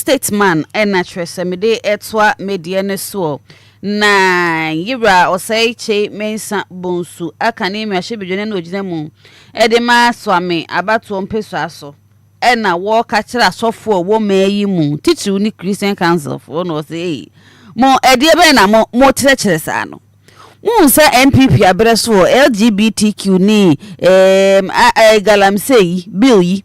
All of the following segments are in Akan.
Statesman and Semide etwa media ne so na yira osai che mensa bonsu akane mi ahye bedwene na ogina mu edema swame abato mpeso aso ena wo ka kira asofo wo mayi mu titiri ni Christian Council for no say mo ede be na mo kire sa no mu se NPP abreso LGBTQ ni galamsey bill yi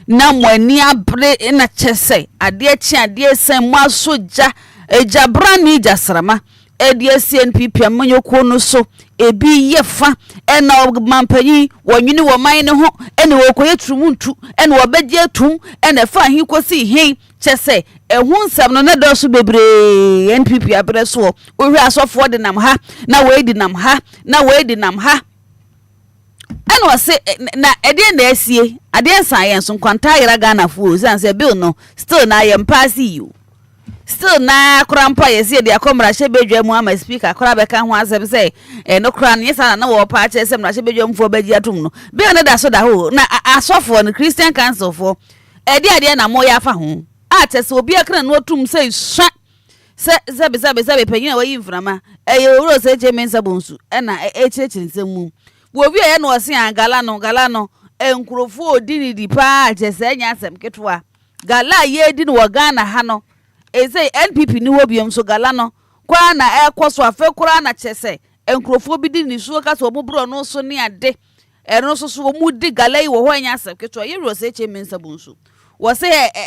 na mwani abre na chese ade chi ade sen mo asoja ejabra ni jasrama ede CNPP amanyoko no so ebi yefa ena mampanyi wonwini wo man ne ho ene wo koye trumuntu ene wo begye atum ene fa hin kosi hin chese ehun nsam no na do so bebre NPP abre so ohwe asofo de nam ha na we di nam ha na we di nam ha ene wo se na ede na asie ade nsan yen so kwanta yira Ghana fo zan se bill no still na yem pass you still na krampa yesi de akomra hye bedwa mu ama speaker kra be ka ho asem say no kra ne yesa na wo pa che sem na hye bedwa mu fo bagi atum no be ne da so da ho na asofo no Christian Council fo ade na mo ya fa ho atese obi akra no atum say swa se penyin wa yimframa ewuro se che mensa bonsu na echirechinsem mu wo bi ye no se an gala no enkrofo odini di pa atese anya asem ketwa gala ye di no Ghana ha no eze NPP ni wo biom so gala no kwa na ekoso afekura na chese enkrofo bi di ni so ka so bobro no so ne ade eno so mu di gala yi wo ho anya asem ketwa ye ro se che mensa bonsu wo se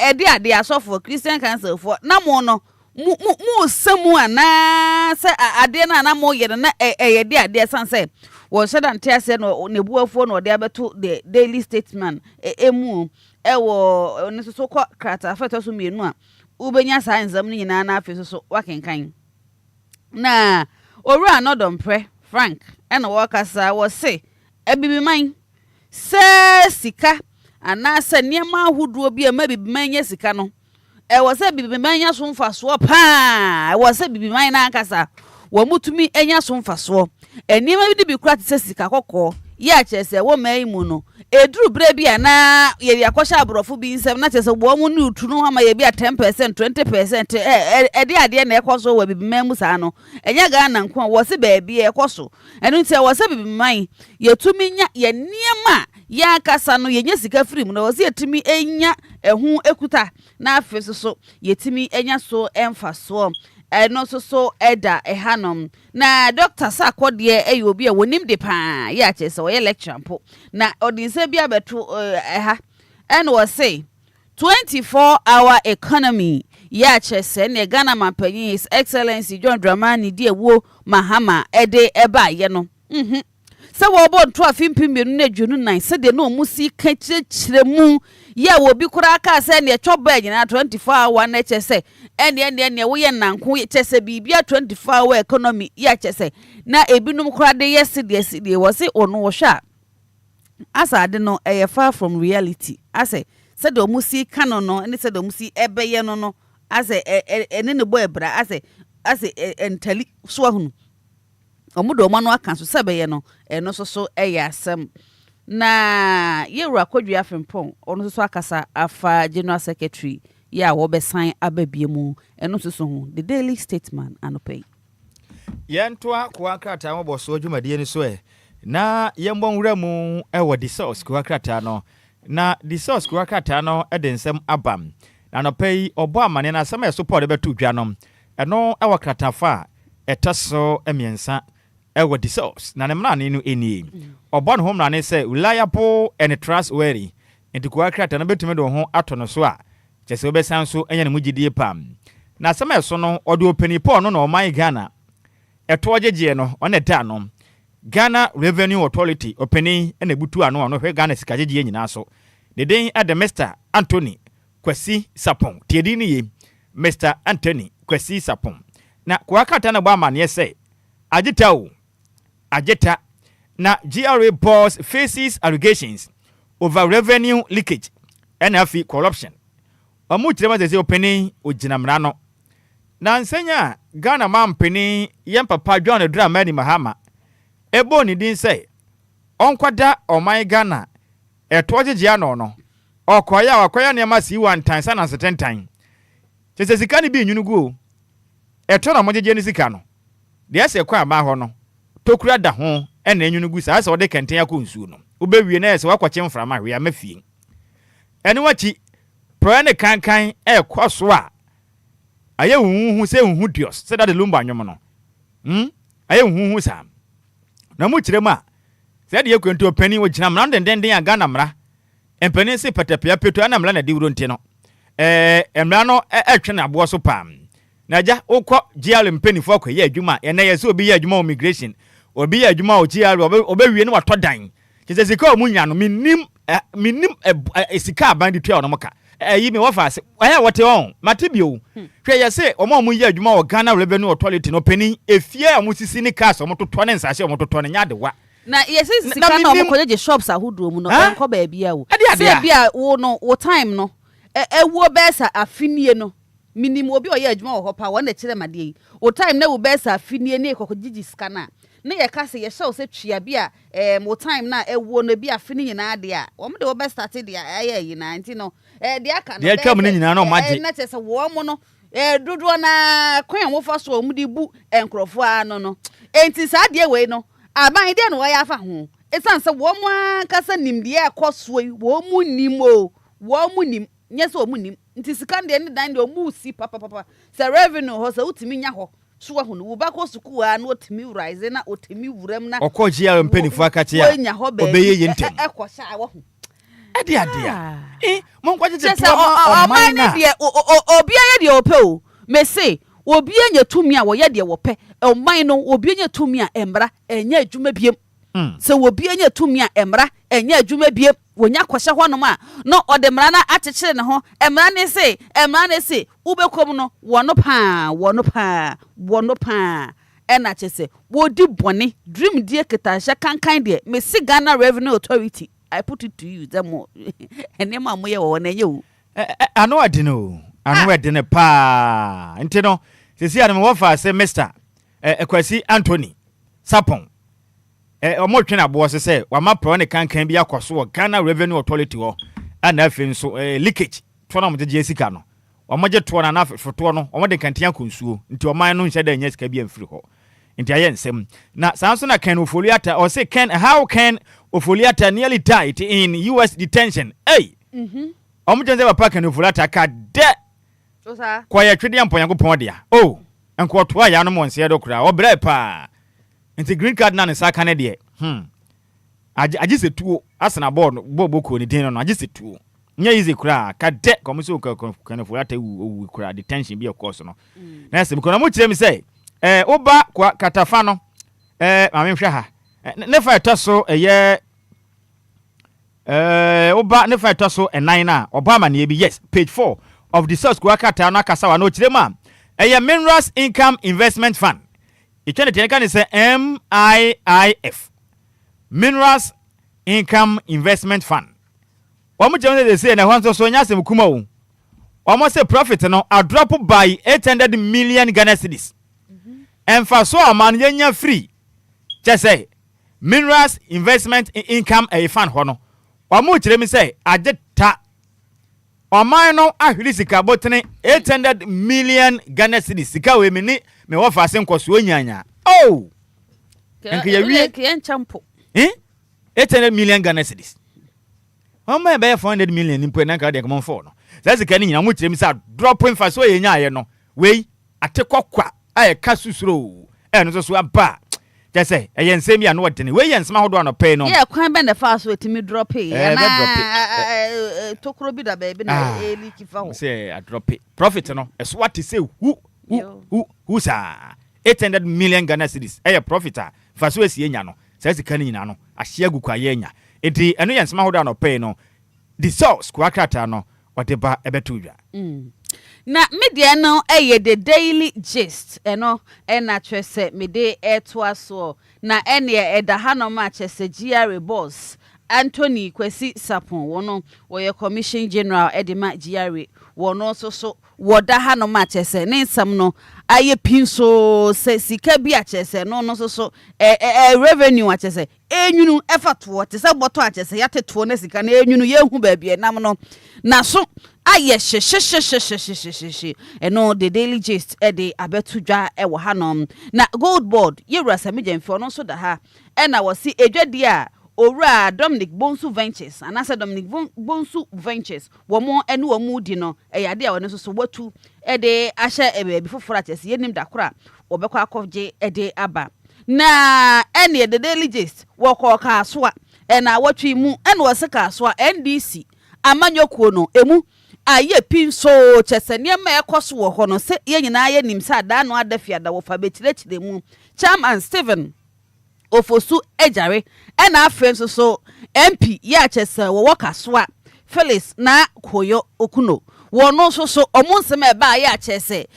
ede ade asofo Christian Council for na mo no mu semu ana se ade na mo yere na ede ade sanse wo se dan tia se no nebuafo no de abeto the Daily Statesman emu ewo ne so ko krata fato so mienu a ubenya sainzam ni nyina na afi so wakenkan na oru anodom pre Frank ena wo kasa wo se ebibiman se sika ana se niema ahuduo bi ma bibiman nya sika no wo se bibiman nya so mfaso pa wo se bibiman na kasa wo mutumi enya so mfaso eniema bi bi kura te sika kokko ya chese wo mai mu no eduru bre bia na ye yakosha abrofo bi nsem na chese wo mu ni utu no ama ye bia 10% 20% ede ade na ekoso wa bibi man mu sa no enya Ghana nko wo se ba bia ekoso enu ntia wo se bibi man ye tumi nya ye niema ya kasa no ye nya sika free mu na wo se yetumi enya ehu ekuta na afeso so yetumi enya so emfaso no so eda ehanom na Dr. Sakode obi a wonim de pa ya chese wo ye lecture mpo na odinse bia beto eha and was say 24-hour economy ya chese ne Ghana mapanyin His Excellency John Dramani die wo Mahama ede eba ye no se wo bo nto afimpimmenu na dwunu nan se de no musi ka kiremu ya wo bi kura aka se ne twoba nyina 24-hour na chese ene wo ye nanko chese bibia 24-hour economy ya chese na ebinum kura de yeside wo se ono wo hwa asa de no far from reality ase se de musi kano no ene se de musi ebe ye no ase ene ne bo ebra ase entali so ahunu omudo manu aka so sebeye no eno so asem na yewura kodua fempon ono so akasa afa general secretary ya wo besan ababiemu eno so hu the Daily Statesman anopay yentoa kwa krata mo boso adwumadie ni so na yembon wura mu ewo the source kwa krata no na the source kwa krata no edensem abam na anopay obo amane na asem support betu dwa no eno ewo krata fa etaso emiensa ewo the source na nemna ne no eni obon hom na ne say reliable and trustworthy enti kwa krata na betume do ho atono so a chese obesan so enya ne mugidie pam na asem so no ode opani Paul no na oman Ghana eto ojeje no one da no Ghana Revenue Authority opani na butu ano no hwe Ghana sikajeje nyina so de den ade Mr. Anthony Kwesi Sapon tiedi ni ye Mr. Anthony Kwesi Sapon na kwa krata na gba amane say Ajeta na GRA boss faces allegations over revenue leakage and corruption. Omuchirema zeze openi ojinamra no. Na nsenya Ghana man peni yem papa John Dramani Mahama. Ebo ni din say onkwada oman Ghana etojeje ano no. Okoya wakoya niama si 1 time sana 10 time. Chese sika ni bi nwunu go eto na mojeje ni sika no de ase kwa ba ho no tokura da ho e na nwunu gu sa ase ode kenten akonsuo no obewie na ese wakwache mframa hwe amafie ene wachi pro ne kankan e kwaso a aye huhu se huhu dios se da de Lumba nwom no aye huhu sa na mu kire ma se de yekwento pani wo gina mra denden a Ghana mra empani se patapia peto ana mra na de wuro nti no emra no etwe na abo so pam na ja ukọ GR mpanifo akoye adwuma ene ye se obi ye adwuma immigration obi ye adwuma o GR obewie ne wato dan kise sika o munya no minim sika aban de tua no moka yi me wofa ase aya wote on matibio hwe ye se o mu ye adwuma o Ghana revenue authority no pani efie a musisi ne cars o mototo ne nsase o mototo ne nyadewa na ye se sika na o koje shops ahodo mu no enko ba bia wo se bia wo no wo time no ewo besa afinie no minim obi o ye adwuma wo hopa wo na kire made yi o time na wo besa afinie ne kokogigi scanner na ye ka se ye show se twia bia mo time na ewo no bia afini nyina de a wo de wo besta start de aye yi na nti no de aka no de atwa mu nyina no maje na tese wo mo no dodo na kwan wo fa so mu di bu enkrofo ano no enti sa de we no aban de no wo ya fa ho esan se wo mo akasa nimde ekoso wo mu nim nyese wo mu nim nti sika de ne dan de o mu si papa se revenue ho se utimi nya ho so ho no wo ba ko suku a na otimi rise na otimi wuram na okọ GR mpanifo akache ya obeye ye ntem ekosha wo ho ade mo nkwaje te to o man na de obi aye de ope o me say obi anya tumi a wo ye de wo pe o man no obi anya tumi a embra enya adwuma biem se obi anya tumi a embra enya adwuma biem wonya kwahye ho no ma no odemra na akekere ne ho emra ne se ubekom no wono pa ena chese wodi bone dream die ketasha kankan de me si Ghana Revenue Authority I put it to you them enema moye wo na nye wo ano adene pa nti no sesi ade mo fa se Mr Ekwasi Anthony Sapon omo twena bo se wama pro ne kankan bi akoso wo Ghana Revenue Authority ho ana afi nso leakage to na mo je sika no omo je to na na foto no omo de kantia konsuo nti oman no nhye da nya sika bi amfiri ho nti aye nsem na sanso na Ken Ofoliata or say how can Ofoliata nearly died in US detention omo je papa Ken Ofoliata ka de so sa kwa ye twede amponyango pon de a enko to aya no mo nse do kura obra pa nti green card na ne saka ne de aji se tuo asena board boboko ni din no aji se tuo nya easy kura ka de komiso Ken Ofoliata wu kura detention bi of course no na se ko mo kire mi say oba kwa katafa no amehwe ha ne fa etoso oba ne fa etoso enan na obama na bi yes page 4 of the source kwa kata na kasawa no kire ma Minerals Income Investment Fund itene teneka ne se MIIF Minerals Income Investment Fund omo jeme de say na hwanso so nya sem kuma wo omo say profit no a drop by 800 million Ghana cedis emfaso aman yenya free say Minerals Investment Income Fund ho no omo kire mi say ageta oman no ahwiri sika botene 800 million Ghana cedis sika we me wo fa se nkoso nyanya enke ya wie ke nchampo 800 million Ghana cedis omo be 400 million nimpo na ka de come for no say sika ni nyina mo kire mi say drop emfaso ye nya ye no we atekokwa aye kasusuro no so aba say eye nsem ya no wodene we ye nsema hodo no pay no ye kwan ben the fast we timi drop na tokro bi da baby na eliki fa ho say a drop profit no so what say who sa 800 million Ghana cedis profit a faso esi enya no say sika ni nyina no ahye agukwa ye enya enti eno ye nsema hodo no pay no the source kwakrata no odeba ebetu dwa na media no the daily gist eno na twese mede eto aso na ene eda hano ma chese GR boss Anthony Kwesi Sapon wono woye commission general edema GR wono so woda hano ma chese ne nsam no aye pinso se sika bi a chese no so revenue a chese enwunu efato te se boto a chese yateto na sika na enwunu ye hu ba bi enam no na so aye she eno the daily gist de abeto dwa e wo hanom na gold board yewura samijemfo no so da ha e na wo si edwade a owura Dominic Bonsu Ventures anasa Dominic Bonsu Ventures wo mo ene wo mu di no e yade a woni so watu e de ahye e be foforo atese yenim da kora obekọ akọje e de aba na ene the daily gist wo ko ka so a e na watwi mu ene wo se ka so a NDC amanyokuo no emu aye pinso chesene ma ekoso wo ho no se ye nyina ye nim sa da no adafia da wo fa betirechire mu chairman Steven Ofosu ejare ena afenso so MP ya chese wo wokasoa Felix na koyo okuno wono so omunsem e ba ya chese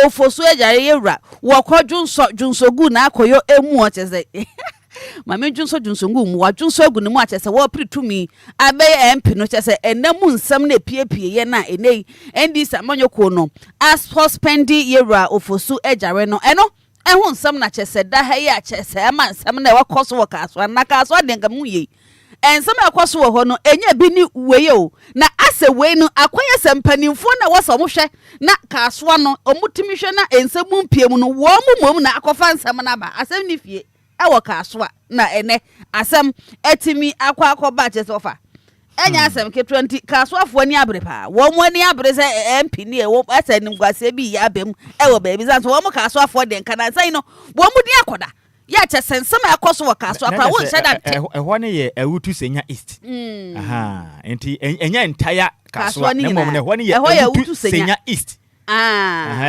Ofosu ejare yewura wo kwadwunso gu na koyo emu o chese mame junso gu mu wadwunso gu ne mu a chese wo pritumi abe MP no chese enamu nsem na piepie ye na enei endi samanyoko no as suspendi yewura Ofosu ejare no eno ehun nsam na chese da ha ya chese ama nsam na wakoso wakaso na kaso de ngamu ye ensam akoso wo ho no enya bi ni weye o na ase we no akoye sempanimfo na woso mo hwe na kaso no omutimi hwe na ensamu mpiem no wo mumom na akofa nsam na ba asem ni fie e wo kaso na ene asem etimi akoba chese ofa enya asem ke 20 kasoafo ni abre pa wo mo ni abre se MP ni e wo asanim gwase bi ya bem e wo baby zanso wo mo kasoafo de nka na sai no wo mo di akoda ya che sensem akoso wo kasoafa wo sheda ho ne ye awutu senya east aha enti enya entire kasoa na mom ne ho ne ye awutu senya east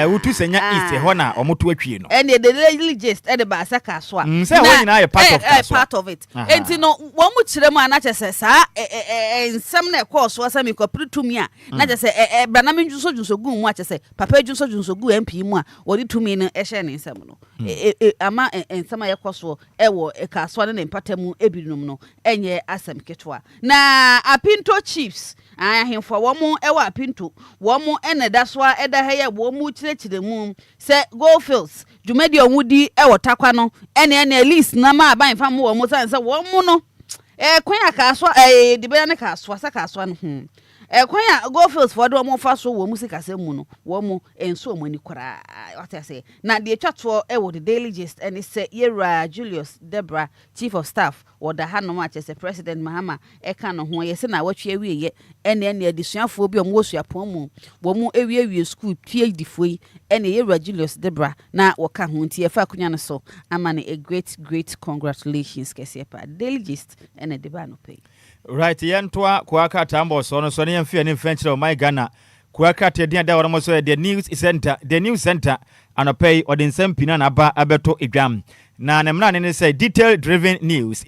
wutu senya east ho na omoto atwie no and the daily gist e de ba saka so a say ho nyina ye part of it enti no wo mu kire mu ana chese sa ensem na course so asami ko pritumi a na chese brana menjunso gu mu a chese papa junso gu MP mu a wodi tumi no e hye ne nsem no ama ensem ye course e wo ka so na empatamu ebinum no enye asem ketwa na apinto chiefs ahemfo wo mu e wa apinto wo mu eneda so a eda ya bo mu chirechire mu se go fields jumedi onwudi e wotakwa no ene list na ma ban fam wo mu san se wo mu no kwan akaso de be na kaso sakaso no kwan go fields for do mo fa so wo mu sikase mu no wo mu enso mo ni kora what I say na de twatwo e wo the daily gist and say Yera Julius Debra chief of staff wo da hanom a chese president Mahama e ka no ho ye se na watwe awieye ene adisuafo bi omo suapon mu wo mu awie school PhD foi ene Yera Julius Debra na wo ka ho nti e fa kunya no so amane a great congratulations kese pa daily gist ene de ba no pay right yentoa kwaka tambo so no ne yemfia ne mfenchire o my Ghana kwaka te dia da woro so the news center anopay odinsem pina na ba abeto edwam na nemna ne say detail driven news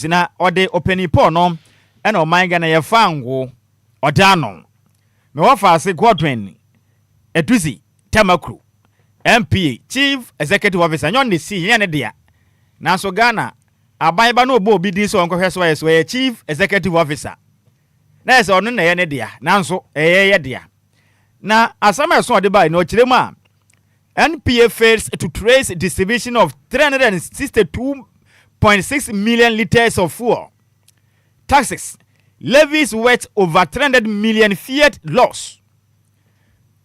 na ode opening poll no ena o my Ghana ye fango odano me wafa ase Godwin Eduzi Tamakru MP chief executive officer nyon ne si ye ne dia na so Ghana abayba no obo obi di so onkohwe so ye chief executive officer na ese onu na ye ne dia nanso ye dia na asama so ode bai no kiremu a NPA fails to trace distribution of 362.6 million liters of fuel. Taxes, levies worth over 300 million fiat loss.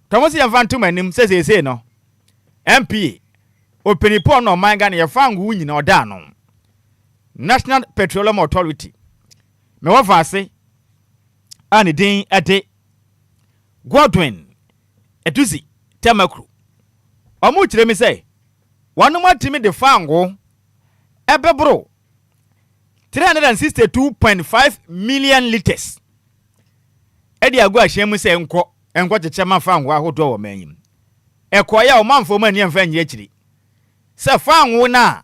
Tomosi Yavantu manim says no. NPA open poor no manga na yafangu nyina oda no. National Petroleum Authority. Me wafa ase anidin ade Godwin Eduzi Tamakru. Omu kire mi say wanu matimi de fango ebebro 362.5 million liters. Edi agu ahyem say enko chechema fango ahodo wo manyim. Ekoya o manfo mani emfa nye akiri. Se fango na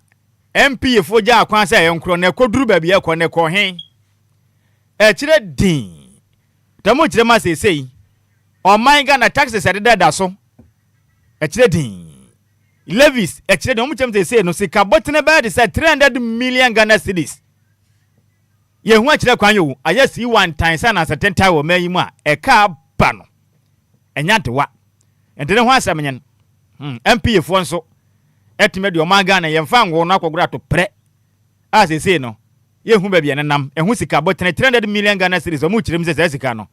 MP foja akwan say enkro na ekoduru ba bia ekọ na ekọ hen. Ekire din. Tamu kire ma say o man Ghana taxes ededa so. Ekire din. Levies ekire din omuchem say no sika botene ba de say 300 million Ghana cedis. Ye hu akire kwan yo ayesi one time say na certain time wo mayi mu a eka ba no. Enya dewa. Entene ho asem nyen. MP fo nso etime de o man Ghana ye mfa ngo no akogura to pre. A say no. Ye hu ba bia nenam ehu sika botene 300 million Ghana cedis omu kire mi say sika no.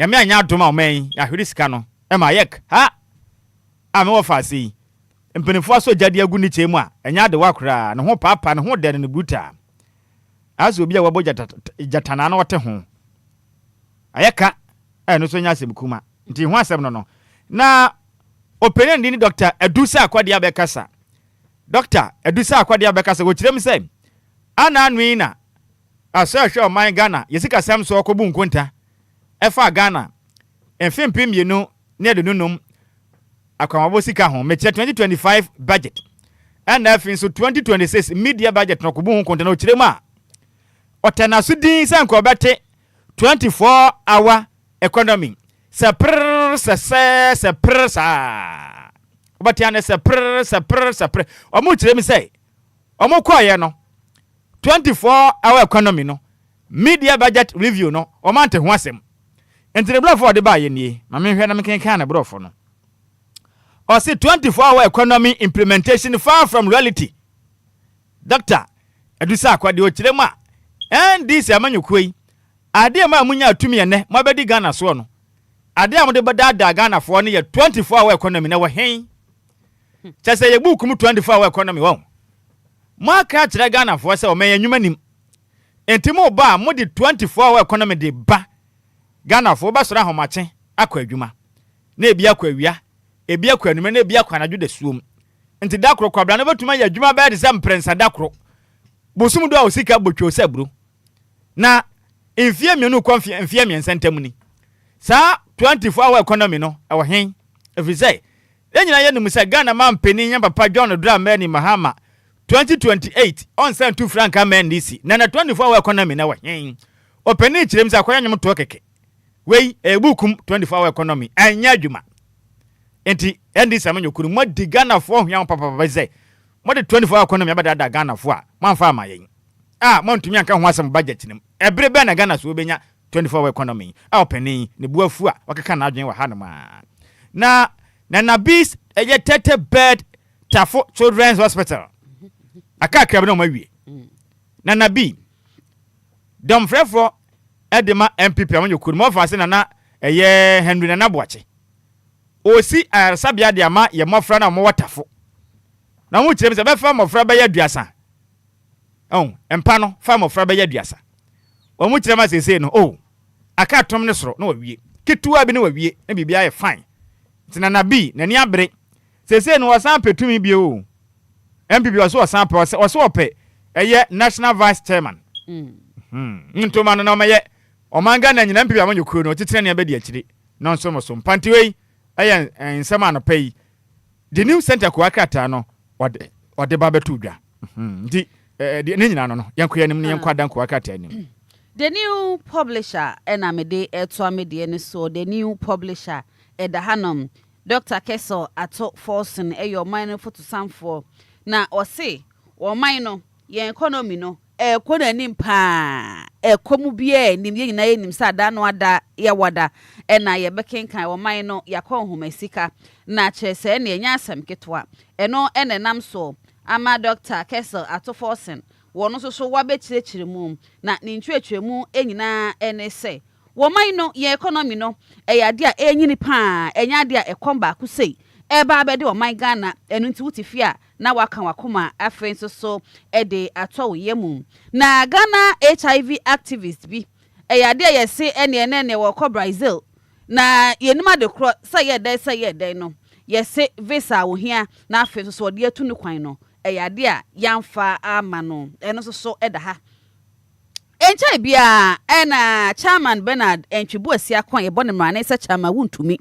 yame anya adoma o man ya hwede sika no e ma yek ha ame wo fa sei mpenifo so jade agu ni chemu a enya de wakora ne ho papa ne ho de ne buta aso obi a wabo jatana na wote ho ayeka no so nya asem kuma nti ho asem no na opinion ndi ni Dr. Edusa Akwadi abekasa Dr. Edusa Akwadi abekasa go kirem say ana anu na asa hwe o man Ghana yesika sam so okobu nkonta efa Ghana enfempem yenu ne de nunum akwamabo sika ho me 2025 budget and afin so 2026 media budget no kobu nkonta na o kirem a otena so din san ko bete 24 hour economy se prr sa obatiane se prr omo kirem say omo kwaye no 24 hour economy no media budget review no omante ho asem entire blofo de ba ye nie ma me hwe na me kenkan na blofo no o say 24 hour economy implementation far from reality. Dr. Edusa Akwadi o kirem a NDC amanyukoi ade ma amunya atumi ene mo abedi Ghana so no ade amode bedada Ghana fo no ye 24 hour economy na wo hen chese ye bukum 24 hour economy wo mo aka kire Ghana fo se o men anwuma nim entimo ba mo de 24 hour economy de ba Ghana fo ba sora homache akwa adwuma na ebi akwa awia ebi akwa anwuma na ebi akwa anadwo de suom enti dakro kwabra na batuma ya adwuma ba de sam prensa dakro bosum do a osika botwo sabro na enfie mienu kwa enfie miensa ntam ni sa 24 hour economy no ewo hen efise enyina ye num se Ghana man pani nya papa John Dramani Mahama 2028 on send 2 franc amen DC na 24 hour economy na ewo hen openi kirem se akoya nyum to keke wei ebukum 24 hour economy anya adwuma enti NDC amanyokuru mo di Ghana fo hwan papa ze mo de 24 hour economy abada Ghana fo a manfa amayen mo ntumi anka ho asem budget nim ebre be na Ghana so obenya 24 hour economy openi ne buafu a okeka na adwen wa hanoma na bis eye tete bed Tafo Children's Hospital aka krab na mawie na bi dom frefo edema MPP amanyokuru mo fa se na eye Henry na Naboache osi sabia de ama ye mofra na mo watafo na mo kirem se be fa mofra be ya duasa empa no fa mofra be ya duasa o mo kirem asese no aka tom ne soro na wawie ketua bi na wawie na bibia ye fine tina na bi na ni abre sese no wasan petumi bi MPP wasan pe waso ope eye national vice chairman ntoma no na maye omanga na nyina MPP amanyokuru no titire ne abedi akiri no nso mo so mpantiwei eye nsema no pay the new center ko akata no ode ba betu dwa ndi ne nyina no yankoya nim ne yankwa dan ko akata nim the new publisher enamede eto amede ne so the new publisher edahanom Dr. Keso ato Forsen eyo man photo samfo na ose wo man no ye economy no ekona nim pa ekomu bia nim ye nyina ye nim sa da no ada ye wada na ye bekenkan wo man no yakon homasika na chese na enya asem ketwa eno enenam so ama Dr. Keso ato Forsen wono so wa bechirekyire mu na ne ntwetwemu enyina ene se wo man no ye economy no eyade a enyini pa enyade a ekomba akusei eba abede wo man Ghana enu nti wutifia na waka wakoma afen so ede atwo yemu na Ghana HIV activist bi eyade a yese ene wo ko Brazil na yenima de kro say ye no yese visa wo hia na afen so de atu ne kwan no eyade a yamfa ama no eno so edaha encha bia ena chairman Bernard Entwibu asia kwan ye bone mrane sa chairman wuntumi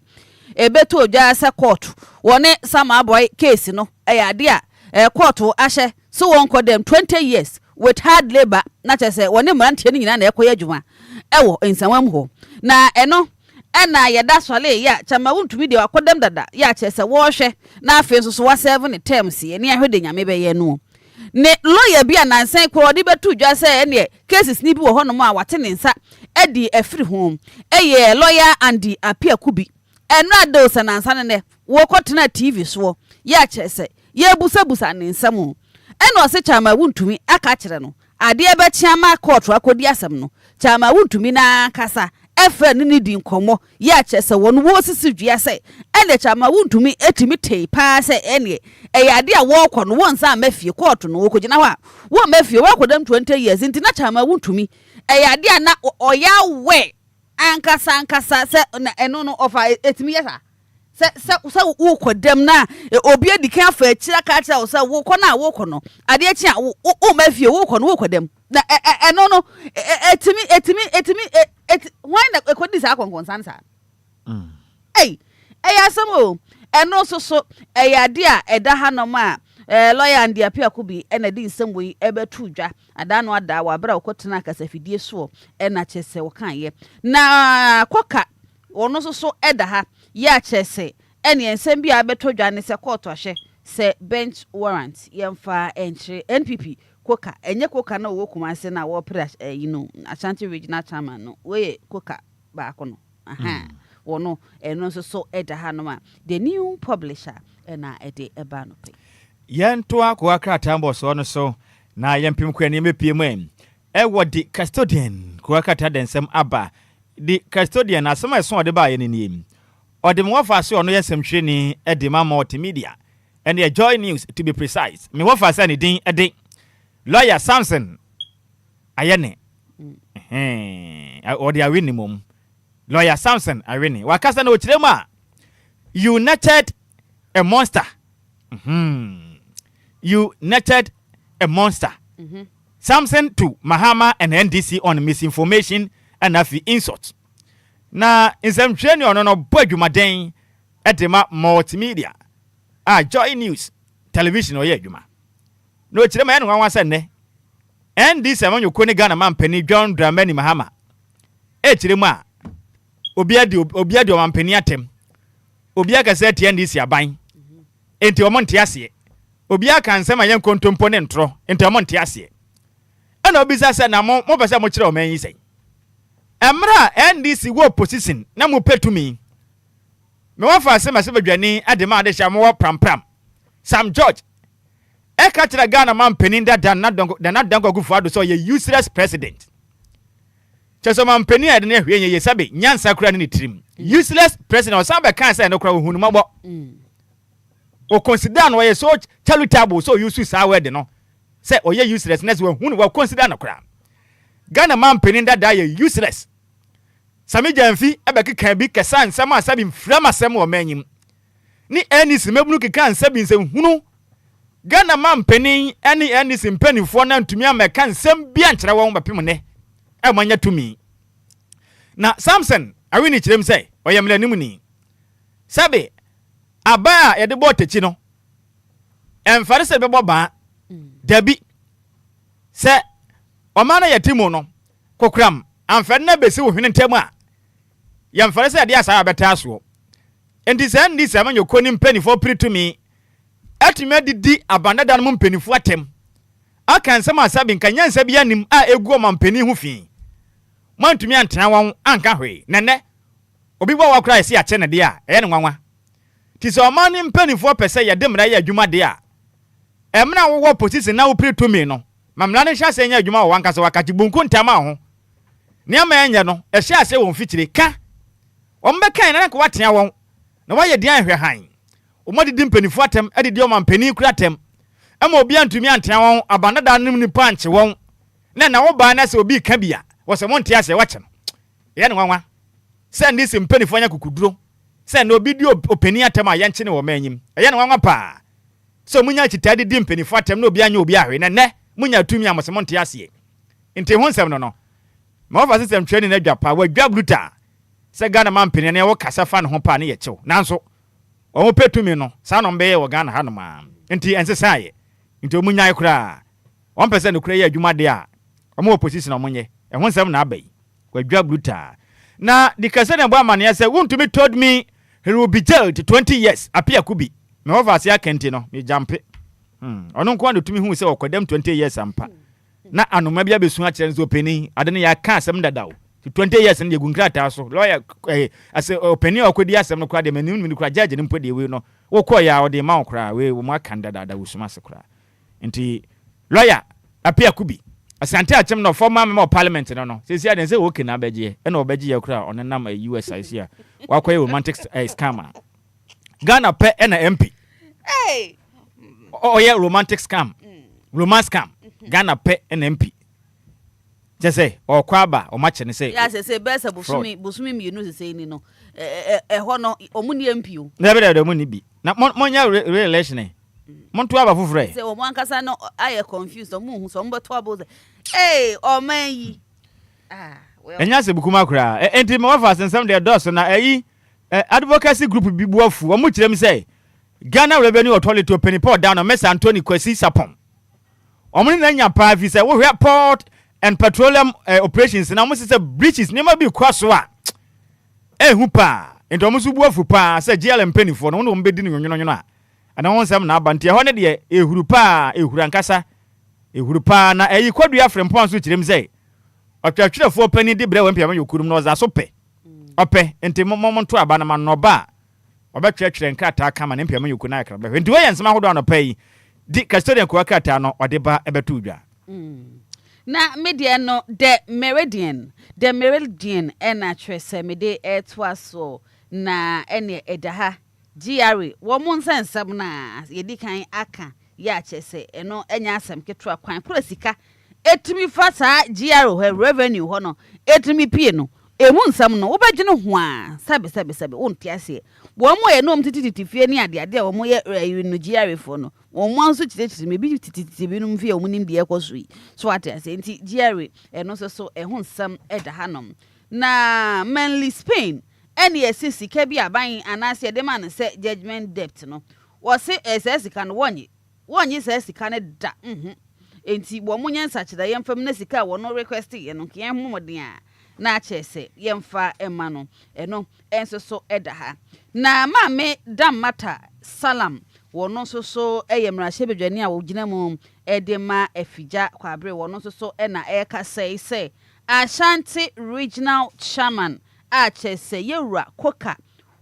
ebeto oja sa court wone sama boy case no eyade a court ahye so won ko dem 20 years with hard labor na chese wone mrantie ni nyina na ekoye adwuma ewo ensanwam ho na eno ena yeda swale ya chairman wuntumi de akodem dada ya chese wo hwe na afi so 7 terms ye ne ahwede nyame be ye no ne lawyer bia nansan ko odi betu dwa se ene cases ni bi wo hono ma wate ne nsa edi afiri home eye lawyer Andy Apia Kubi enra do sanansan ne wo kotena TV so ya chese ye busabusa ne nsam eno se chama wuntumi aka kire no ade ebe chiama court akodi asem no chama wuntumi na kasa efe ni di nkomo ya chese won wo sisi dua se ene chama wuntumi etimi tei pa se ene eyade a wo kɔ no won sa mafie court no wo kogina hɔ wo mafie wo kodam 20 years nti na chama wuntumi eyade a na oya we ankasa se eno no ofa etimi yesa se wo kodam na obi adikan afa akira ka kira wo se wo kɔ na wo kɔ no ade achi a wo mafie wo kɔ no wo kodam na eno no etimi why na ekodi sa konkonsan sa eyasemo eno so eyade a eda hanom a lawyer and apia kubi ena di nsemo yi ebetu dwa ada no ada wa bra okotena kasafidie so ena chese wo kan ye na koka ono so eda ha ya chese ene ensem bia beto dwa ne se court ahye se bench warrant yemfa entry NPP koka enye koka na wo kumase na wo pra Ashanti regional chairman no we koka ba ko no wono eno so eda hanoma the new publisher na ede eba no pe yento akwa kratambo so no so na yempim kwani mepie mu wo di custodian kwa kata densem aba di custodian asema eso ode ba ye ni ode mo fa se ono yesemhwe ni ede ma multimedia and the Joy News to be precise me wo fa se ni din ede lawyer Samson ayene ode awini mom lawyer Samson awini wakasa na ochirem a you nurtured a monster you nurtured a monster Samson to Mahama and NDC on misinformation and afi insult na insemhwene ono no bodwumaden edema multimedia Joy News television oye adwuma no ochirem ya no wanwa ne NDC amanyoko ne Ghana mampani John Dramani Mahama echirem a Obia di omampani atem Obia ka se tie NDC aban enti omonte ase Obia kan sema yen kontompo ne ntro enti omonte ase ana obisa se na mo pese mo kire o man yi sen emra NDC wo opposition na mo petumi me wa fa se mase badwani adema ade hya mo prampram Sam George e ka kire Ghana mampani dada na dango gufu ado so ye useless president cheso mampani ade na hwe ye sabe nyansa kura ne trim useless president o sabe kan say no kura hunu mabo o consider no ye so charitable so use sa word no say o ye uselessness we hunu we consider no kura Ghana mampani dada ye useless sami jamfi ebe kan bi kesa nsem asabi mframa sem o manyim ni enisi mebunu keka nsabi nsem hunu Ghana mampani eni enisi mpanifo na ntumi ameka nsem bia nkyere won bapem ne amanya tumi na Samson awini kirem say oyemle nimu ni sabe aba a yede bo techi no emfare se bebo ba dabi se omana yetimu no kokram amfare na besi wo hwene ntem a yemfare se ade asa abeta aso enti se ndi se amanyo koni mpanifo pritumi atime didi abandada no mpanifo atem aka nsem asabi nkanya nsa bia nim a egu o mampani hu fi mantumi antena won anka hwe nene obi bo wa kra ese a chene de a eye ne nwanwa ti se o mani mpanifo pese ye de mra ye adwuma de a emna wo position na wo pritumi no mamra ne hya se nya adwuma wo wanka se wakati bunku ntama ho ne ama enya no e hya se won fitire ka o mbe kan na ko watena won na wa ye de ahwe han o modi di mpanifo atem adidi o mampani kura atem ama obi antumi antena won abandada nim ni panche won na wo ba na se obi ka bia wo se monte ase wache no ye ne nwanwa se ndi se mpanifo anya kukuduro se na obi di opani atem a ye nche ne wo manyim ye ne nwanwa pa so munya chitade di mpanifo atem na obi anya obi ahwe ne munya tumi amose monte ase enti ho nsem no ma ofa system training na dwapa wa dwa bruta se Ghana mampani ne wo kasa fa ne ho pa ne ye chew nanso o petumi no sa no mbe ye wo Ghana ha no ma enti ensesaye enti omunya ikura 1% no kura ye adwuma de a omo opposition omonye ho nsem na abai wa dwa bruta na dikase na bo amane ya se wontumi told me he will be jailed 20 years apia kubi me ho fa se akenti no me jampe ono nko ando tumi hu se okodem 20 years ampa na anoma bia besu a kire nso openi ade ne ya ka asem dadawo 20 years ne gunkrata so lawyer ase openi okodi asem no kra de mani ni kra judge ne mpode we no wo ko ya ode ma okra we wo ma kan dada wusuma se kra enti lawyer apia kubi asante achem no former member of parliament no say say say okay na beje e na obeje ye kura on nam USIC a wakoye romantic scam Ghana pe e na MP oh yeah romantic scam romance scam Ghana pe e na MP just say o kwaba o match ne say ya say best busumi mi no say ni no ho no omuni MP o na be da omuni bi na monya re-election monto aba fofore say o mo ankasa no aye confused o mu hu so mbeto abo o man yi enya se bukuma kura enti me wafa sensem de dos na advocacy group bi buafu o mu kirem say Ghana Revenue Authority open port down on Mess Anthony Kwesi Sapon omuni na nya pa fi say wo port and petroleum operations na mo say breaches never be kwaso a hu pa enti o mu su buafu pa say GLM penifo no no mbedi ni nwonwono a ana won sem na abante ho ne de ehuru pa ehuru ankasa ehuru pa na kwadu afrempon so kirem say otwatwerefo pani de bre wampia mayokurum no za so pe ope enti momonto aba na manoba obetwetwere nkrata kama na mpia mayoku na yakra be enti we nsema hodo no pai di custodian ko akata no ode ba ebeto udwa na media no the meridian ena twese mede etwaso na ene edaha GRA wo mon sensam na yedi kan aka ya chese eno enya asem ketwa kwan prosika etimi fasa GRA revenue ho no etimi pie no emu nsam no wobagene ho a sabe wonti ase wo mo ye no mtititi fie ni ade wo mo ye no GRA fo no wo mo anso chitetiti me bi tititi bi no mfie wo nim de ekosui so ate ase nti GRA eno so ehun nsam eda hanom na mainly Spain eni esisi ka bi aban anase de man se judgment debt no wo se esesika no wonye se esika ne da enti wo munye nsachida yemfam na sika wo no request ye no ke homoden a na chese yemfa ema no eno enso so edaha na mame damata salam wo no so eyemra shebedwani a wo gina mu edema afija kwabre wo no so ena eka say Ashanti regional chairman a chese yewura koka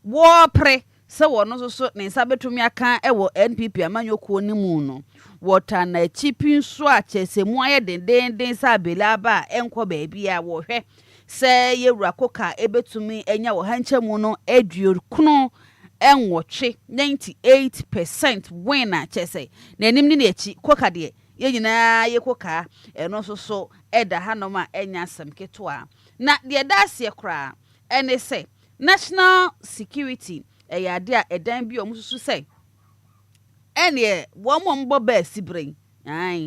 wo pre se wo no so ne nsa betumi aka ewo NPP amanyokuo ni mu no wota na chipi nso a chese mu aye denden sa belaba enko baabi a wo hwe se yewura koka ebetumi enya wo hanchemu no eduokuno enwotwe 98% win na chese na enim ni na echi koka de ye nyina ye koka eno so eda hanoma enya asem keto a na de daase kra ene se national security ade a edan bi omususu se ene wo mombo ba sibren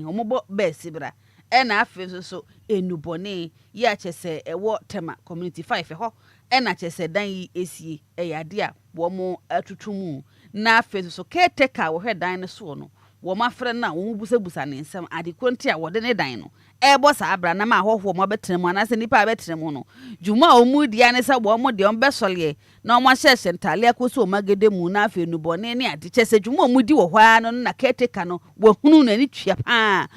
ombo ba sibra ena afi so enubone ya chese ewo tema community 5 ho ena chese dan yi esie ade a wo mo atutumu na afi so caretaker wo hwedan ne so no wo mafre na wo busabusa ne nsem ade konti a wo de ne dan no ebo sa abra na ma hoho mo betrem anase nipa betrem no juma omudia ne se wo mo de on besole na o mo hyehye ntale akoso o magede mu na afi nubone ne ade chese juma omudi wo hwa no na caretaker no wo hunu na ni twia pa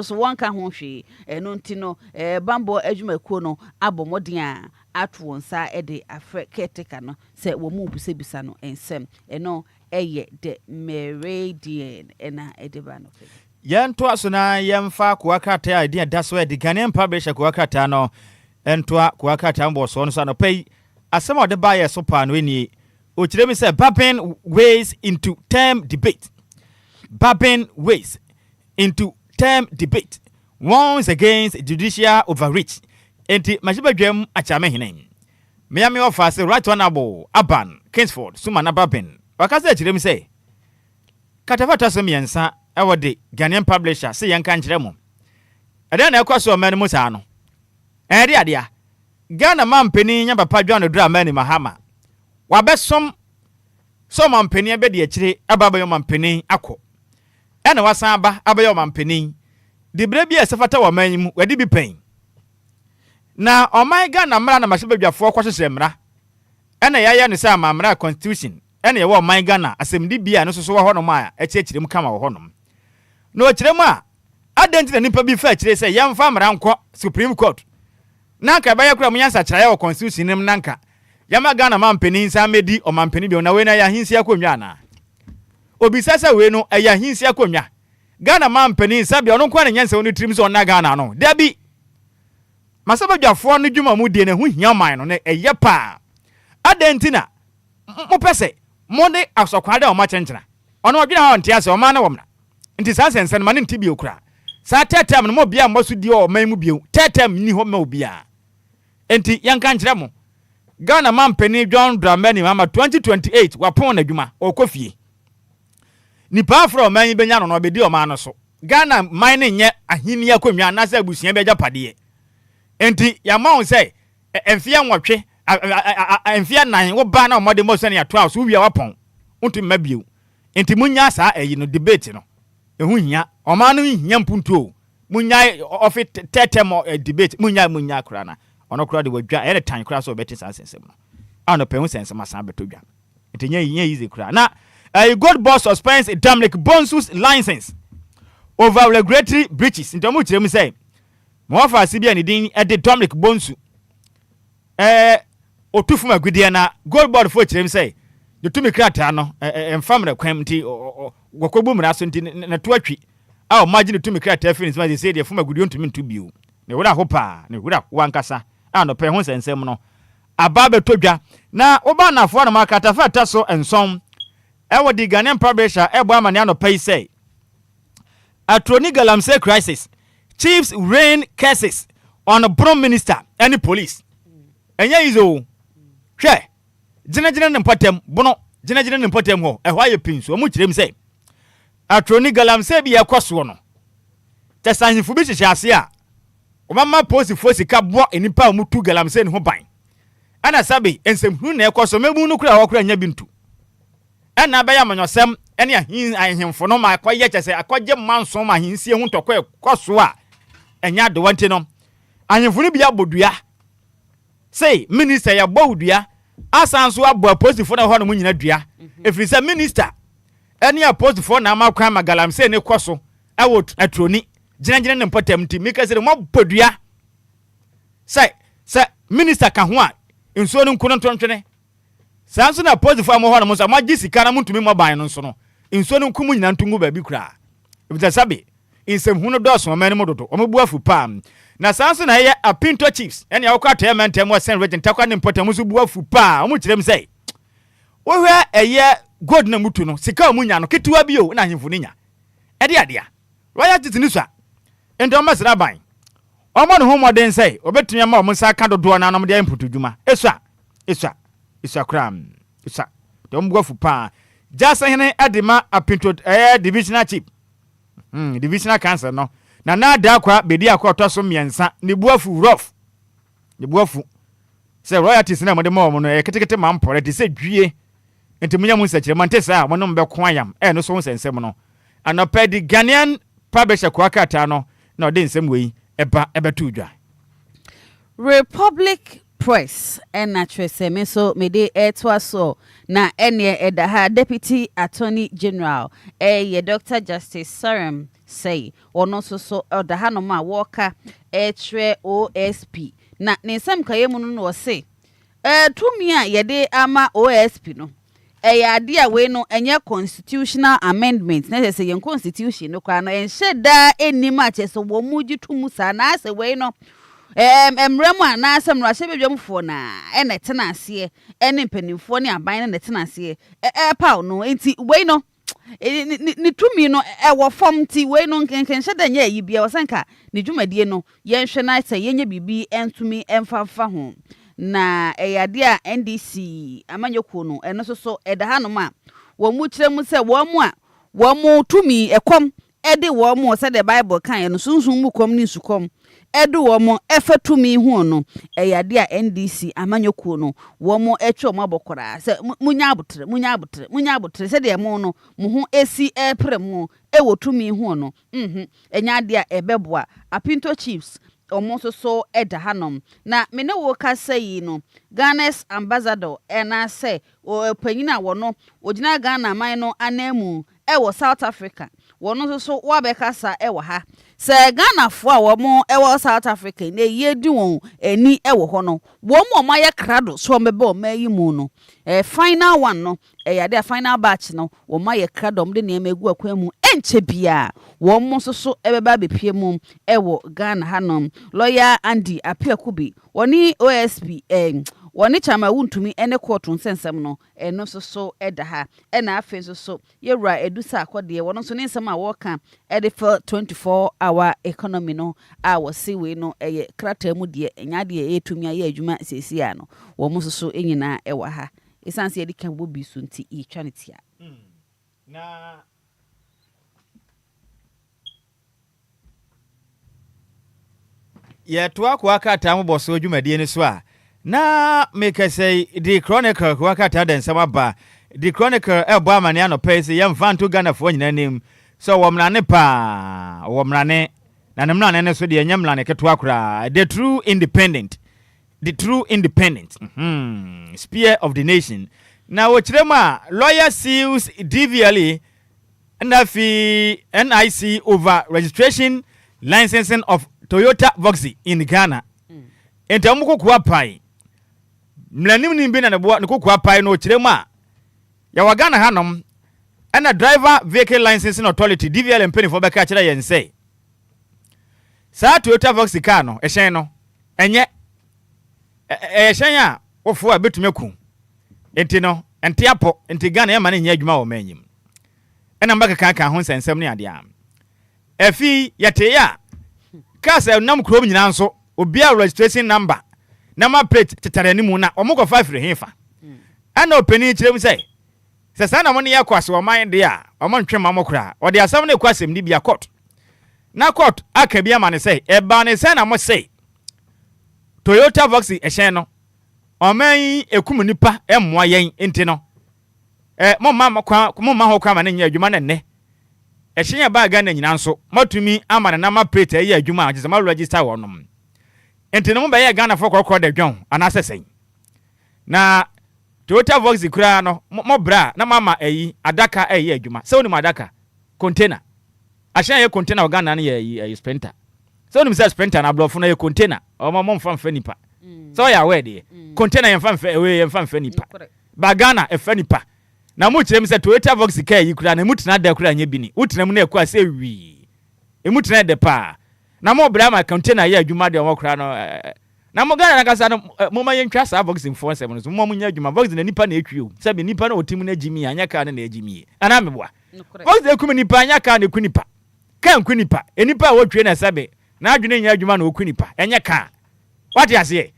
so wonka ho hwe eno nti no bambo adwuma kuo no abomoden a atu wonsa ede afre caretaker no se wo mu busabisa no ensem eno eye de meridian ena edeba no yentoa so na yemfa kuakata idea daso e de Ghanaian publisher kuakata no entoa kuakata mbo so no so no pay asema de buy so pa no eni o kire mi say babbing ways into term debate once against judicial overreach enti majibadwam achame henen me am offer say right honorable Aban Kingsford suma na babbing wakase kire mi say katafata so miensa ewo de Ghanaian publisher say yanka nkire mo ade na ekwaso man mu sa no ade ade a Ghana mampeni nya papa dwan dura mani mahama wabesom so mampeni abedi akire ababayo mampeni akọ ena wasan aba abayo mampeni dibre bia sefata wa manyimu wadi bi pen na oman Ghana mra na mahebadwafo kwahyehyɛ mra ena yaya ne sa amamra constitution ena ye wo oman Ghana asemdi bia no so wo hɔ no ma ekyekirem kama wo hɔ no no kyerem a adenti na nipa bi fa kyire sɛ yɛmfa mra nkɔ Supreme Court nanka baya kura munyansa kyerɛ wo constitution nim nanka yama Ghana mampeni nsa medi o mampeni bi na we na ya hinsi akonwa na obisa sɛ we no ya hinsi akonwa Ghana man penny sabi ono kwa nyanse onu trim so na Ghana no dabi masabadwafo no dwuma mu die ne ho hia man no ne eye pa adentina mo pese mo de asokwade o ma chenchena ono odwena ha ntia se o ma na womna nti sa sensen ma ne nti bi okura sa tetem no mo bia mboso die o man mu bio tetem ni ho ma obia enti yanka nkyere mo Ghana man penny John Dramani mama 2028 wapon na dwuma okofie nipa afro man benya no obedi o ma no so Ghana man ne nye ahini akonwa na sa abusuan beja pade enti yama on say enfia nwotwe enfia nan wo ba na omode mo sene ya 12 so wi wapon untu mabio enti munya sa ayi no debate no ehu hia o ma no hia mpuntu munya ofi tetemo debate munya kura na ono kura de wadwa e tan kura so beti sa sensem no ano pe hu sensem asan betodwa enti nya easy kura na a good boss suspense Dominic Bonsu's license over regulatory breaches enti mo kirem say mo afa asibia ne din e de Dominic Bonsu otufuma gudie na gold board fo kirem say de tumi krata no enfamre kwam nti gokobu mra so nti na to atwi a o magine tumi krata finish ma say de fuma gudie ntumi ntu bio ne wura ho pa ne wura wankasa ano pe ho sensem no aba betodwa na oba na afo na makata fa taso ensom ewo di Ghanaian publisher ebo amane ano pay say atroni galamsey crisis chiefs rain cases on a prime minister and the police enya izo hwe jinajina ne mpatem bono jinajina ne mpatem ho ehwa ye pinso mu kirem say atroni galamsey bi yakoso no tesanyifu bi hihye ase a obama post fosi ka bo enipa mu tu galamsey ne ho ban ana sabe ensemhuru na ekoso mebu no kura wakura nya bintu ana ba ya manyosem ene ahemfo no ma akoye kyese akoje manso ma hinsie hu tokọ ekoso a enya de wante no ahemfo no bia bodua say minister ya bodua asanso abo postifo na ho no munyina dua efiri say minister ene ya postifo na amakwa magalamsey ne koso awo atroni jinajina ne mpatam ti mika sire mo bodua say minister ka ho a enso no nkono ntontwene sanso na postifo amo ho no so ma gisika na mutumi mo ban no so no enso no nkumu nyina ntungu ba bi kura ebita sabe insem hu no doso ma ne mo dodo o mabu afu pam na sanso na ye apinto chiefs ene ya kwata ya mentem wa sen regent takwa ne mpatam so bu afu pa o mu kirem say wo hwe eye god na mutu no sika mu nya no ketewa bi o na himfu ni nya ede adea royalties ni so a endo masra ban omo no homoden say obetumi ma o nsa ka dodo na anom de input dwuma esua kram esua de o mgwafu pa jasa hene adema apinto divisional chief divisional council no na da kwa bedi akwa toso miensa ne buafu rough ne buafu say royalties na mo de mo no ketekete mampore de say dwie entimunya mu nsakire mante sa mo no mbeko ayam no so nsensem no anopa di Ghanaian publisher kwa kata no na ode nsem wei ebetu dwa Republic Press and naturally so mede etwaso na ene edaha Deputy Attorney General ye Dr. Justice Saram say ono so odaha no ma woka etre OSP na nsem kayemu no wo say tumi a yede ama OSP no ade a we no enye constitutional amendment na say yen constitution no kwa no enhyeda enima che so wo muji tumu sa na say we no emremu anasem no ahye bedwamfo na ene tenase ene mpanimfo ne aban na tenase paw no enti we no ni tumi no wo fom ti we no nkenhyeda nya yi bia wosanka ni dwumadie no yenhwe na say yenye bibi entumi emfafa ho na eyade a NDC amanyoko no eno so edaha no ma wo mu kiremu se wo mu tumi ekom ede wo mu se the Bible kan no sunsun mu kom ni sukom edu wo mu efatumi hu no eyade a NDC amanyoko no wo mu etwe mo abokora se munya abutre se de mo no mu hu esi epremu ewo tumi hu no enya de a ebeboa apinto chiefs omonso so edahanom na mene wo ka sayi no Ghana's ambassador ena say o panyina wo no ogina Ghana man no anamu wo South Africa wono so wa bekasa wo ha se Ghana fo a wo mo wo South Africa na yedi won ani wo ho no wo mo maye krado so mebe o mayi mu no final one no yade final batch no wo ma ye kradom de nneema egu akwan mu enche bia wo mo so ebeba bepie mu ewo Ghana hanom lawyer Andy Apiakubi woni OSP woni chama wuntumi ene court nsensem no eno so eda ha ena afi so yewura edusa akode wono so ne nsem a woka ede for 24-hour economy no a wosi we no eye krata mu de enya de etumi aye adwuma sesia no wo mo so enyina ewa ha esanse edi kan bobi so nti e twanetia na ye to akwa kata mo boso adwumadie ne so a na make say the chronicle wakata den samaba the chronicle ebo amane anopɛ sɛ yɛmfa nto Ghana fo nyina nim so wɔmrane pa wɔmrane na ne mrane ne so de nyamrane keto akora the true independent spear of the nation na wɔkyerɛma lawyer seals DVLA NFI NIC over registration licensing of Toyota Voxy in Ghana entamuko kwa pai mlanim ni bi na nebo ne kokwa pai no kirema ya wagana hanom ana driver vehicle licensing authority DVL mpeni fo beka kira yen say sa Toyota Voxy car no ehyen no enye ehyen a ofo a betumi ku enti no enti apo enti Ghana yema ne nya adwuma wo manyim ena mbaka kan ho nsensem ne ade am efi yete ya kasa nam krom nyina nso Obia registration number number plate tetarani mu na omukọ 5 rehefa ana openi kirem say sesa na mo ne yakwase o man de a o mo ntwema mo kra o de asam na kwasem ni bia court na court aka bia ma ne say e ba ne say na mo say Toyota Voxy ehyen no o man ekum nipa emmoa yen enti no mo ma ho kwa ma ne nya adwuma na ne ehyen ba ga na nyina nso matumi ama na number plate ayi adwuma a jema register wonom enti no mbaye Ghana for kokko de dwon anasesen na Toyota Voxy kura no mo bra na mama ayi adaka ayi adwuma se woni adaka container ahyan ye container Ghana na ye sprinter se woni se sprinter na blofo na ye container o mo mfa nipa so ya we de container ye mfa nipa ba Ghana e nipa na mo kirem se Toyota Voxy ka yi kura na mutena da kura nya bini utena mu na ekwa se wi emutena de pa na mo bra ma container ye adwuma de mo kura no na mo Ghana na kasa no mo ma yentwa sa Voxy mfo nsem no mo nya adwuma Voxy na nipa na etwio se be nipa na otim na agimi anya ka na agimi ana meboa Voxy ekum nipa anya ka na ekunipa kan kunipa enipa wotwe na sebe na adwene nya adwuma na okunipa enya ka wate ase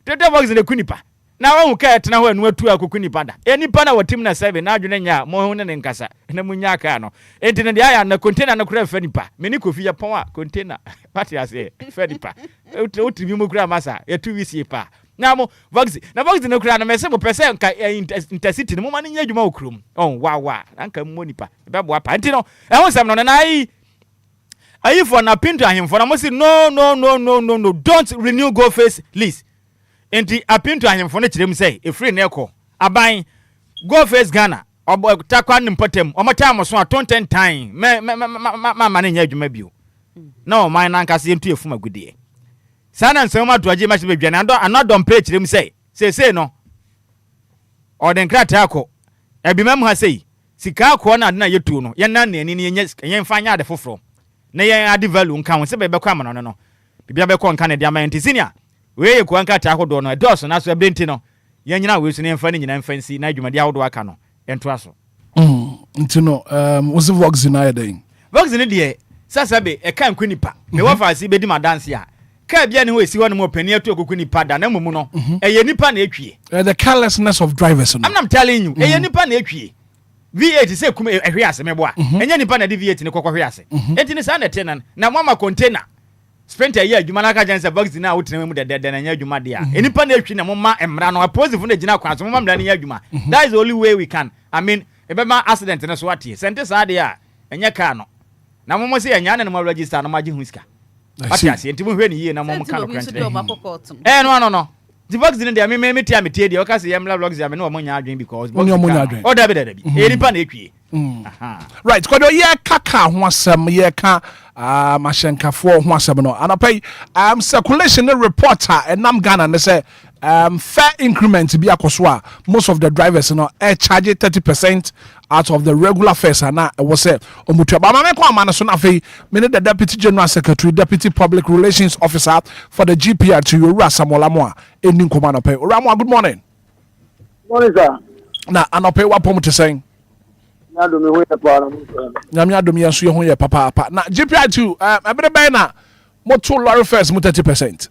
Toyota Voxy na ekunipa na wo ka etena ho anu atu akokunipa da enipa na wotim na sebe na adwene nya mo ho ne nkasa na munya ka no enti ne dia ya na container na kura fa nipa meni kofi ya pon a container wate ase fa nipa utimi mo kura masa etu wisi pa na mo Voxy na kura na mese mo pese nka intercity no mo ma ne nya adwuma okrum wa anka mo nipa be bo apa enti no ehun sam no na ai for na pinto ahemfo na mo si no don't renew go face list enti apinto ahemfo ne kirem say e free na ekọ aban go face Ghana takwa ne potem o mata mo so a 10 time ma ne nya adwuma bio na o man na nkase entu efuma gudie sana nsem atoaje ma hye bedwane anodom page kirem say no o den krata akọ ebimam ha say sika akọ na ade na yetu no ye na nani ne ye mfanya ade foforo na ye ade value nka ho se be bekọ amano no bibia bekọ nka ne dia ma enti senior we ko anka ta hodo no edos na so ebenti no ye nyina we so ne mfa ne nyina mfansi na adwumade ahodo aka no ento aso nti no was Voxy na yeden Voxy ne de sasabe e kan kwanipa me wa faasi bedi ma dance a ka bia ne ho esi wono mo pani atu okokunipa da na mumu no ye nipa na etwie the carelessness of drivers no I'm telling you ye nipa na etwie V8 se kum ehwe ase meboa enya nipa na de V8 ne kokko hwe ase enti ne sa na tenan na mama container sprinter ye adwuma na ka janse Voxy na wotena mu de na nya adwuma de a enipa na etwi na moma emra no positive na gina kwa so moma mra na nya adwuma that is the only way we can I mean ebema accident na so watie sente sa de a enya ka no na moma se enya na no register no maji huska watie ase enti mu hwe ni ye na moma ka no krantre no the Voxy ne de me tie de o ka se yemla Voxy ame no mo nya adwen because o da bi enipa na etwi right kodo ye kaka ho asem ye ka Mashenkafo ho asem no. Anapay circulation reporter enam Ghana ne say fair increment bi akoso a most of the drivers charge 30% out of the regular fares and was say omutua ba ma me kwa ma so na afei me the deputy general secretary deputy public relations officer for the GPR to Ura Samolamo a eni nkoma no pay. Ura, good morning. Morning, sir. Na anope wapom te sen. Nyame adom ye so ye ho ye papa. Na GPR2 ebere ben na moto lorry fares mo 30%.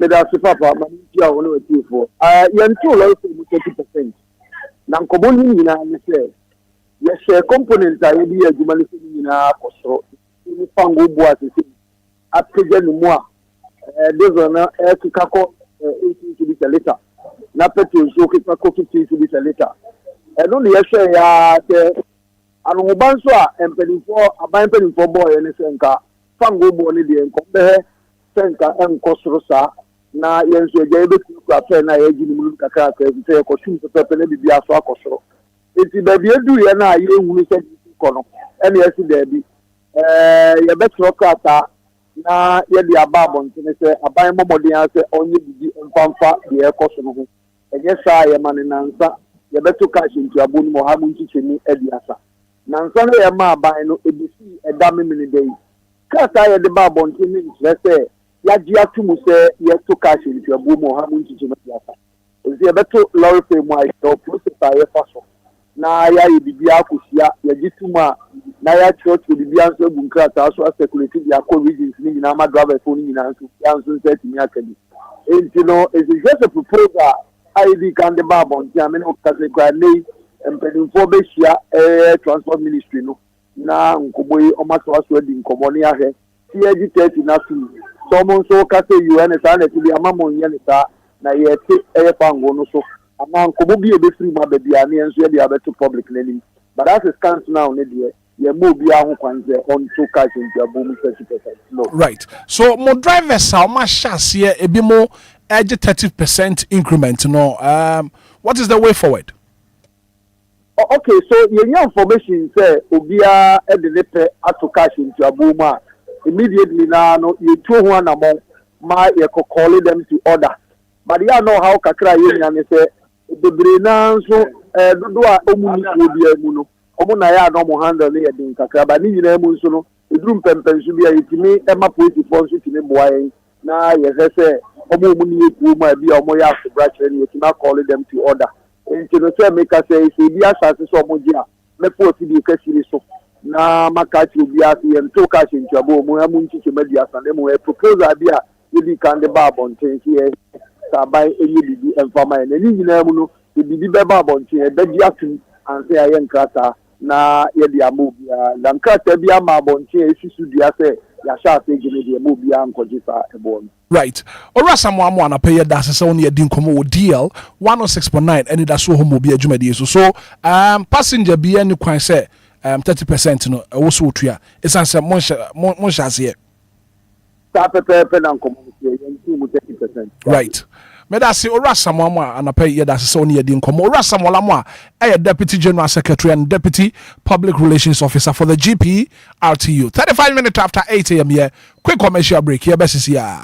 Me da se papa ma ntia wo no etifo. Ye nto lorry fares mo 30%. Na nkomo ni nyina ne se ye share components a ye bi adwuma ne se nyina akosoro. Ni fango bo asese. Apeje no mu a diesel na ekikako 18 to the liter. Na petrol so kikako 15 to the liter. Eno ne ye share ya te anu ban so a empenifo aban empenifo boy ne se nka fango bo ne de nko be senka enkosoro sa na yenso je be ku afa na ye gini mu kakra ka se ye ko tum pepe na bibia so akosoro enti ba bi edu ye na ye ehunu se ko no ene ye si da bi ye be tro kata na ye di ababo ntene se aban momodin ase onye bibi mfamfa de ye koso no ho enye sa ye mane nansa ye be to cash ntu abonu mo ha mu nchicheni ediasa nansa no ye ma aban no ebisi edame mini dey kata ye de babo ntene nche se ya ji atumu se ye to cash ntu abonu ha mu nchicheni ediasa ozi ye be to lorry pay mo ai to process ye faso na ya ye bibia akosia ye gituma na ya church bibia nso bunkrata so circulate dia ko regions ni na ma driver phone ni na nso ya nso set mi akadi enti no is just a proposal ID kan de babon ti amene o kase kwa nei empedinfo be hia transport ministry no na nkoboyi o maso aso di nkobo ni ahwe ti agi 30 na su so mo nso kase UN sa na ti bi amamo nya ni sa na ye ti fango no so ama nkobo bi e be free ma be bia ne enso ye dia beto public learning but as it stands now ne dia ye mo bia ho kwanze on to cash into abom 30%. No. Right. So mo drivers are ma chance here e bi mo edge 30% increment no what is the way forward? Okay, so your information say Obia e de lepe ato cash into abom immediately now no you two one among ma ye call them to order but you know how kakra ye nya ne say bebre na so dodo a omuni Obia mu no omo na ya no mo handle ne ye din kakra ba ni nyina mu nso no edrum pempensu bia yitimi ema police force timi boa yen na ye say omo mu ni eku ma bia omo ya so branch ne yitimi call them to order enti no say make say bia asase so omo gia me poti bi kasiri so na makati bia se yen to cash ntu abo mo amu nchiche media sane mo e proposal bia yedi kan de ba bonten ye sabai enye bibi enfama ne ni nyina mu no bibi be ba bonten e be dia tun anse aye nkrata na yedi amobia la nkrata bia ma bonten e susu dia se ya sha se gene de amobia nkojisa ebo. Right. Ora samoamo ana pay da se won ye din komo wo DL 106.9 Anidaso Wɔhɔ bi adwumadi so passenger bi ani kwan se 30% no wo so otua esan se mon chance ye ta pepe na nkomo ye ntu 30%. Right. Me da se ora samoamo ana pay ye da se won ye din komo ora samolamo a deputy general secretary and deputy public relations officer for the GPRTU 35 minutes after 8 a.m. here quick commercial break here best here.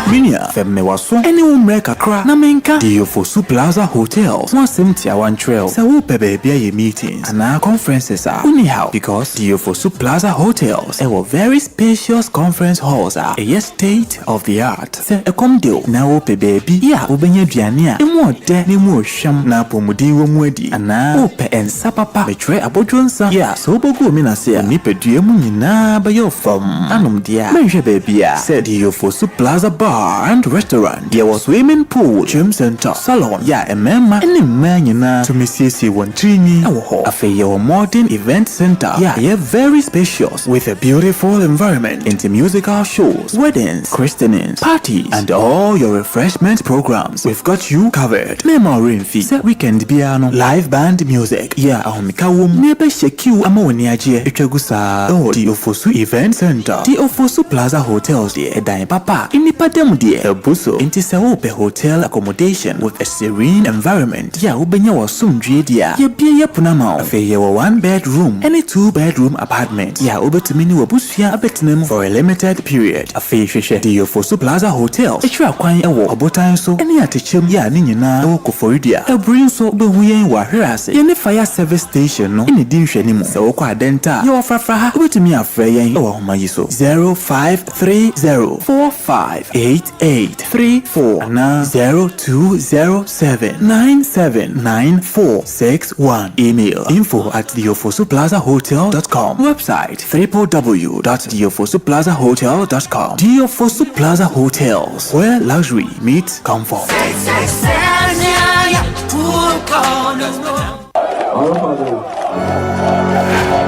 Minia femme waso ene umre kakra na menka Diofosu Plaza Hotels wasem tia one trail se wo pe baby ye meetings and conferences are anyhow because Diofosu Plaza Hotels a very spacious conference halls are a state of the art se e kom deal na wo pe baby ya obenye duane a emu ode ne mu ohwam na pomudi wo mu adi ana wo pe ensa papa betre abodwonsa ya so bogu mi na se ni pedue mu nyina ba yo from anom dia menhwe baby a se Diofosu Plaza Bar and restaurant. There was swimming pool, gym center, salon. Yeah, a member and a man to Mrs. Wantrini. A modern event center. Yeah, very spacious with a beautiful environment into musical shows, weddings, christenings, parties, and all your refreshment programs. We've got you covered. Memory fee, weekend piano, live band music. Yeah, Mikawum, Nebe Sheku Amoniaje, Echegusa, Diofosu Event Center, Diofosu Plaza Hotels, dear Dime Papa, in the Padem dear. dear Ebuso inti se ope hotel accommodation with a serene environment. Ya ubenya wasumdwe dia. Ye bia ye punama. Afe ye 1 bedroom and a 2 bedroom apartment. Ya ubetumini wabusua abetinemu for a limited period. Afe hwehwe Diofosu Plaza Hotel. Etwa kwan ewo obotan so ene atechem ya ni nyina ewo Koforidia. Ebrin so behuyen wa hwerase. Ye ne fire service station no ene di nhwanimu. Se wokɔ adenta ye wofrafra ha ubetumi afrɛ yen ewo homa yi so 0530458834 na 0207979461. Email info@diofosuplazahotel.com. Website www.diofosuplazahotel.com. Diofosu Plaza Hotels, where luxury meets comfort.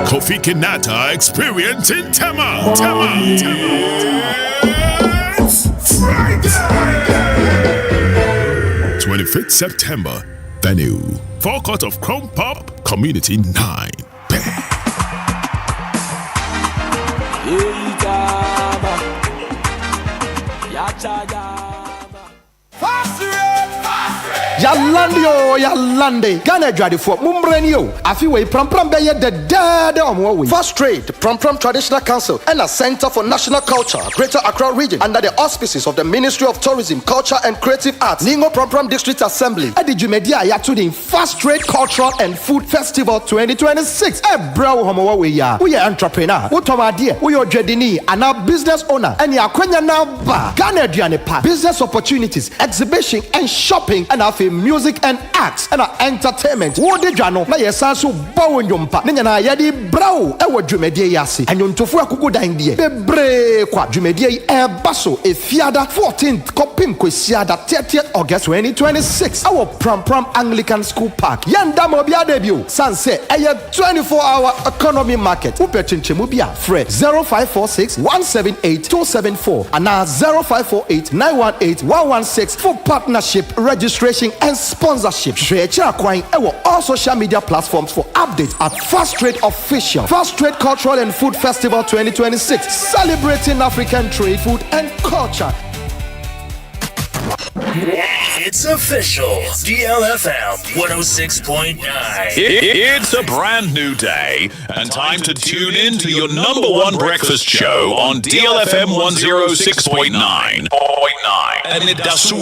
Kofi Kinata experience in Tema. Friday, 25th September. Venue, forecourt of Chrome Pop, Community 9. Yalande. Ghana Dradi for Mumbrenio. Afiwe Pram Beye the Dada Omwe. First Trade, Pram Traditional Council, and a Center for National Culture, Greater Accra Region, under the auspices of the Ministry of Tourism, Culture and Creative Arts, Ningo Pram District Assembly, Edi Jumedia Yatudin, First Trade Cultural and Food Festival 2026. Bro Homo we are entrepreneur, Utomadia, we are Jedini, and our business owner, and Yakwenya now bar, Ghana Drianepa, business opportunities, exhibition and shopping, and our music and arts and entertainment. Wo de dwano na yesanso bawo nyompa. Ne nyana yadi brawo ewo dwumedie yase. Anyontofu akugo dan die. Bebre kwa dwumedie yi baso efiada 14th kopim kwesiada 30th August 2026. Our Pram Anglican School Park. Yanda mo bia debut. Sanse eye 24-hour economy market. Upechinchemu bia fre 0546 178 274 and 0548 918 116 for partnership registration and sponsorship. All social media platforms for updates at Fast Trade Official. Fast Trade Cultural and Food Festival 2026, celebrating African trade, food and culture. It's official. DLFM 106.9. It's a brand new day and time to tune in to your number one breakfast show on DLFM 106.9. Anidaso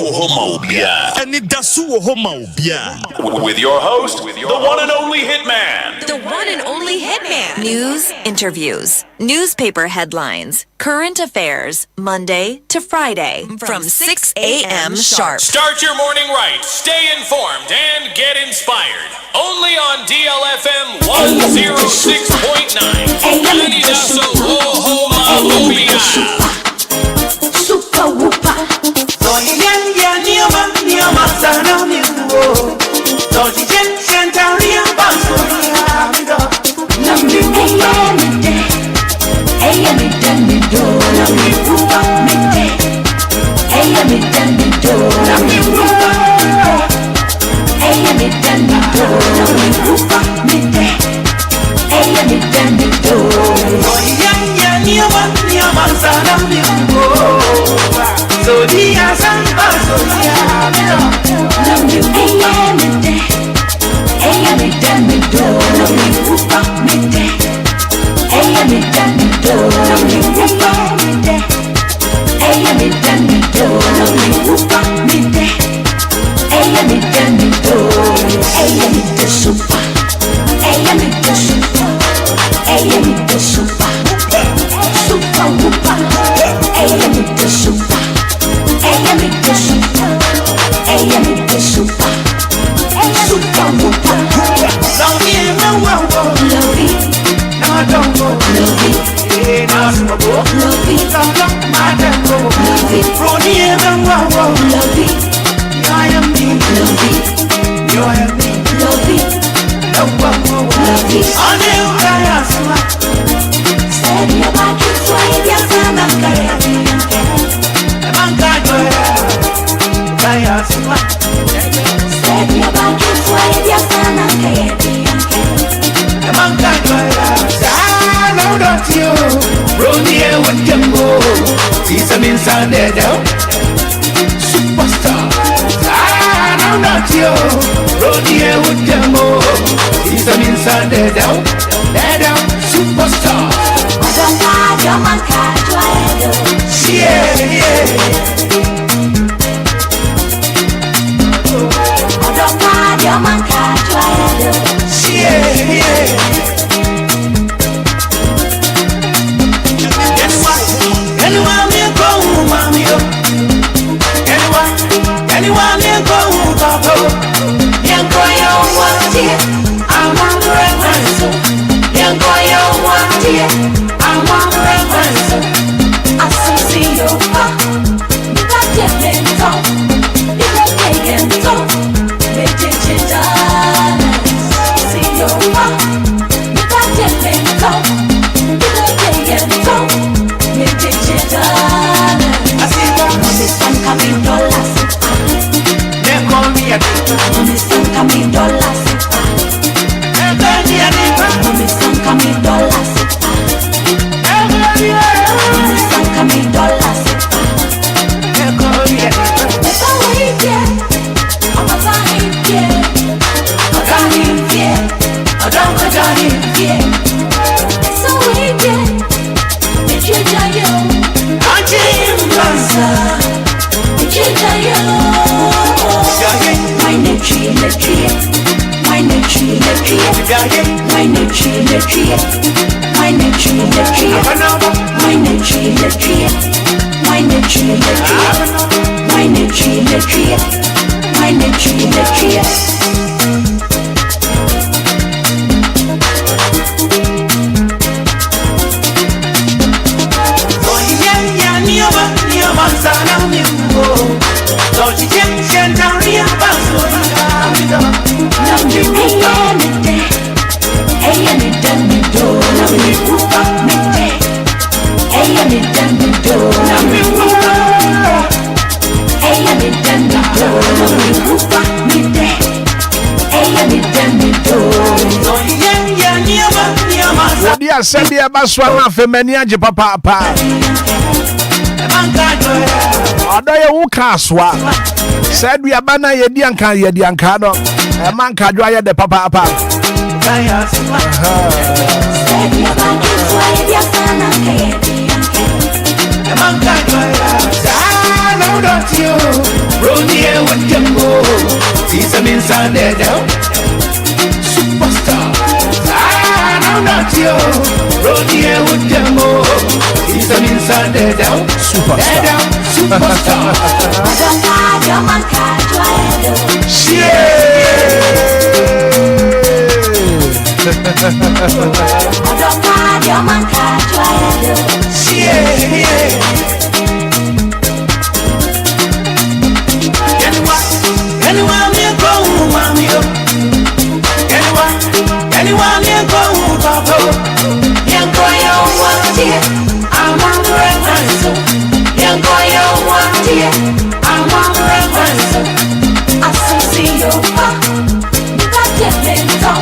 Wɔhɔ with your host, the one and only Hitman. The one and only Hitman. News, interviews, newspaper headlines, current affairs, Monday to Friday from 6 a.m. sharp. Start your morning right, stay informed, and get inspired. Only on DLFM 106.9. Anidaso Wɔhɔ Obia. Super Whooper. not you. Rodeo with them all. He's an inside there down. Superstar. Yeah, yeah. Anyone me go, mommy. Anyone me go, papa. Young boy, I'm on the right. Young boy, I'm on the right. I see you, you got your mental, you got taken so, make it done. See you, you got your mental, you got taken so, make it done. I see that this one coming dollars. They call me a this one coming dollars. This one coming dollars. Send the Baswana Femania Papa. Odoye Ukaswa said we are banner Yediankado, a man Kadwaya de Papa. Superstar. Not you, Rodeo with them all. He's an inside there down. Superstar. Anyone me go, mommy. Anyone me go, papa. Young boy, I'm on the right. Young boy, I'm on the right. I see you, you got your mental,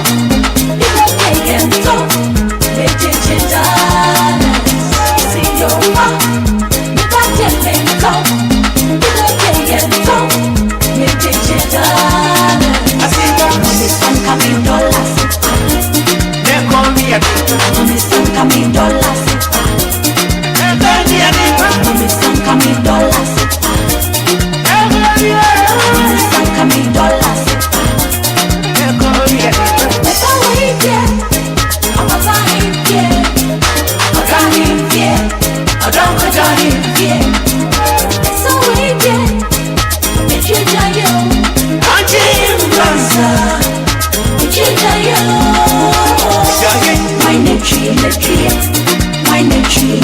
you got taken so, make it done. See you, you got your mental, you got taken so, make it done. I see that this one coming dollars. They call me a this one coming dollars. This one coming dollars. This one coming dollars. They call me a better way, yeah. I'm a fine, yeah. I can't live, yeah. I don't go down here, yeah. So we get it, you know. I'm Jim Lanza. My nature, my nature,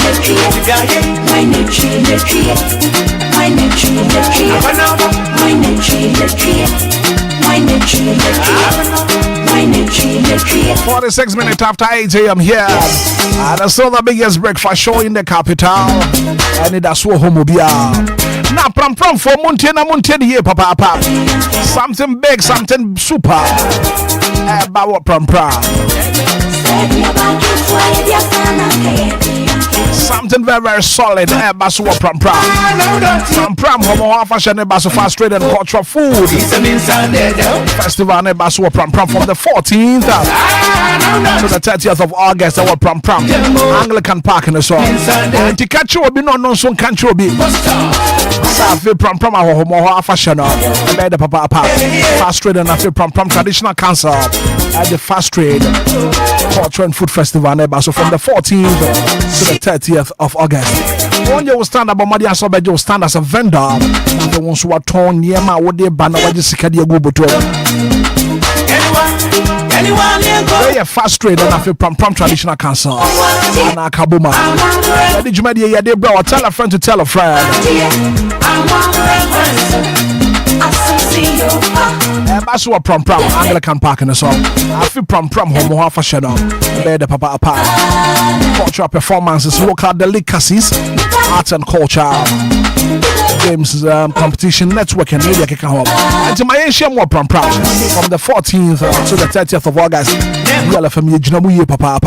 my nature, my nature. 46 minutes after 8 a.m. here. And that's still the biggest breakfast show in the capital. Anidaso Wɔhɔ Obia. Now, pram for Montana here, papa. Something big, something super. About what pram. Something very, very solid. Basu pram homo fashion basu fast trade and cultural food. Festival basu pram from the 14th to the 30th of August. Our pram Anglican Park in the song. And to catch you be no so can't you be. Safi pram homo fashion. The papa fast trade and afi pram traditional council at the fast trade culture and food festival basu from the 14th to the 30th of August. One year will stand up, but Madia Sobejo will stand as a vendor. And the ones who are torn near my would they ban away the Sikadia Gubuto. Very a fast trade and I feel pram traditional council. And a kabuma. Did you media ya de bro? Tell a friend to tell a friend. Basu pram Anglican Park in the song. I feel pram homo half a shadow. The papa apart. Cultural performances, local delicacies, arts and culture. Games, competition, networking, media kick home. And to my Asian more pram from the 14th to the 30th of August. DLFM Jinamu papa.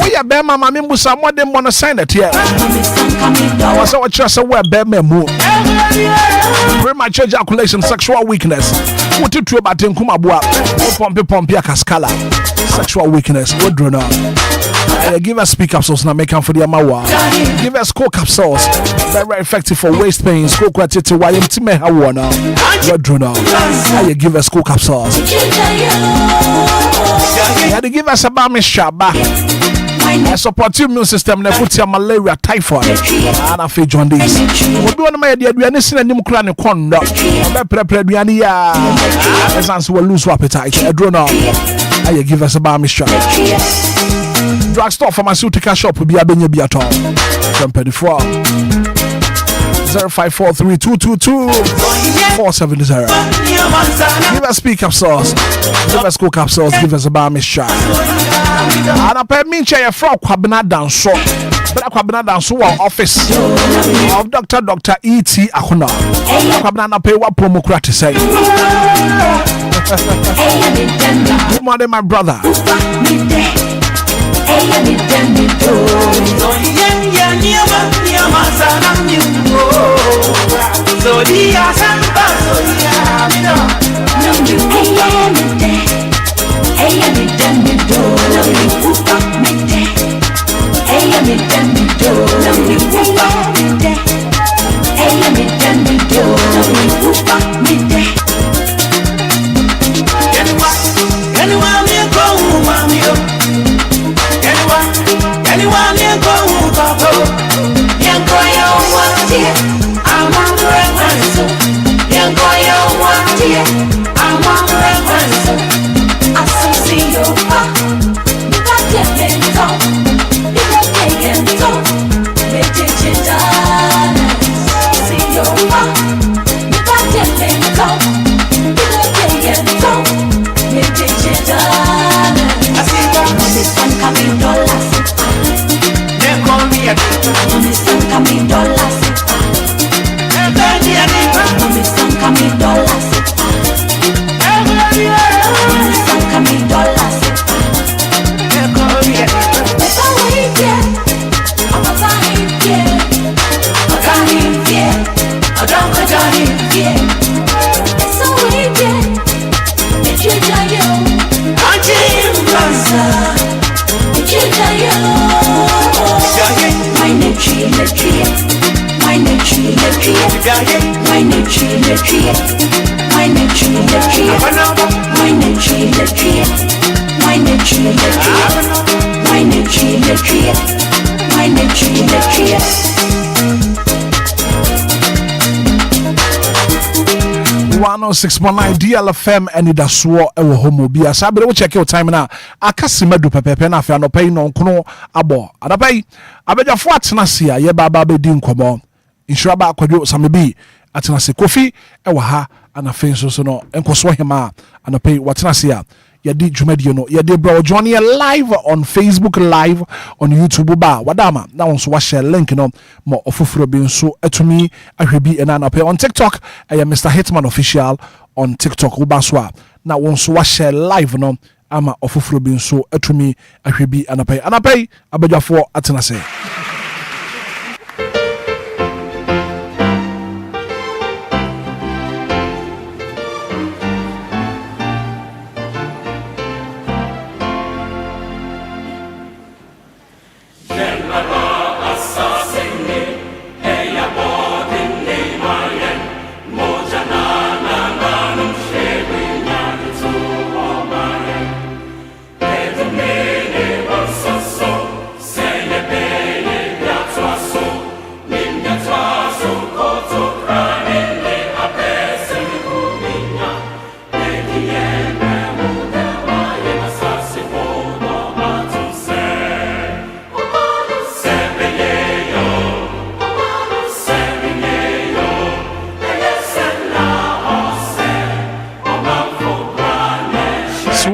We are Bema Mamimbu, someone didn't want to sign it here. I was so just a web Bema move. Premature ejaculation, sexual weakness. What you do about Nkumabua? Pompia Cascala. Sexual weakness. What do you know? Give us speak capsules now, make up for the Amawa. Give us cold capsules. Very effective for waist pains. Cold quantity. Why you team Hawana? What do you know? Give us cold capsules. They give us a balm shaba. I support your immune system. They put your malaria, typhoid, and I feel jaundice. What do you want to make? We are listening to Nimukrani Kondo. As answer will lose appetite. I don't know. I give us a balm shaba. Drugstore pharmaceutical shop will be a benny beaton. From 24 0543222470. Give us speak capsules. Give us cook capsules. Give us a balm shot. And I pay me chair from Kwabena Danso. But Kwabena Danso office of Dr. E.T. Akuna. Kwabena pay what promo crack to say. Good morning, my brother. DLFM Anidaso Wɔhɔ Obia. Sabe we check your time now. Akasima do pepe na afia no pay no nkono abo. Adapai abegyafo atena se a ye baba be di nkomo. Insura ba akwadwo samebi atena se Kofi ewa ha ana fenso so no enkoso hema ana pay watena se a yadi dwumadi no yadi bro join here live on Facebook, live on YouTube ba wadama na won so wa share link no mo ofoforo bi nso atumi ahwebi ena na pay on TikTok Mr. Hitman official on TikTok ubaswa na won so wa share live no ama ofoforo bi nso atumi ahwe bi anapai abadwafo atena se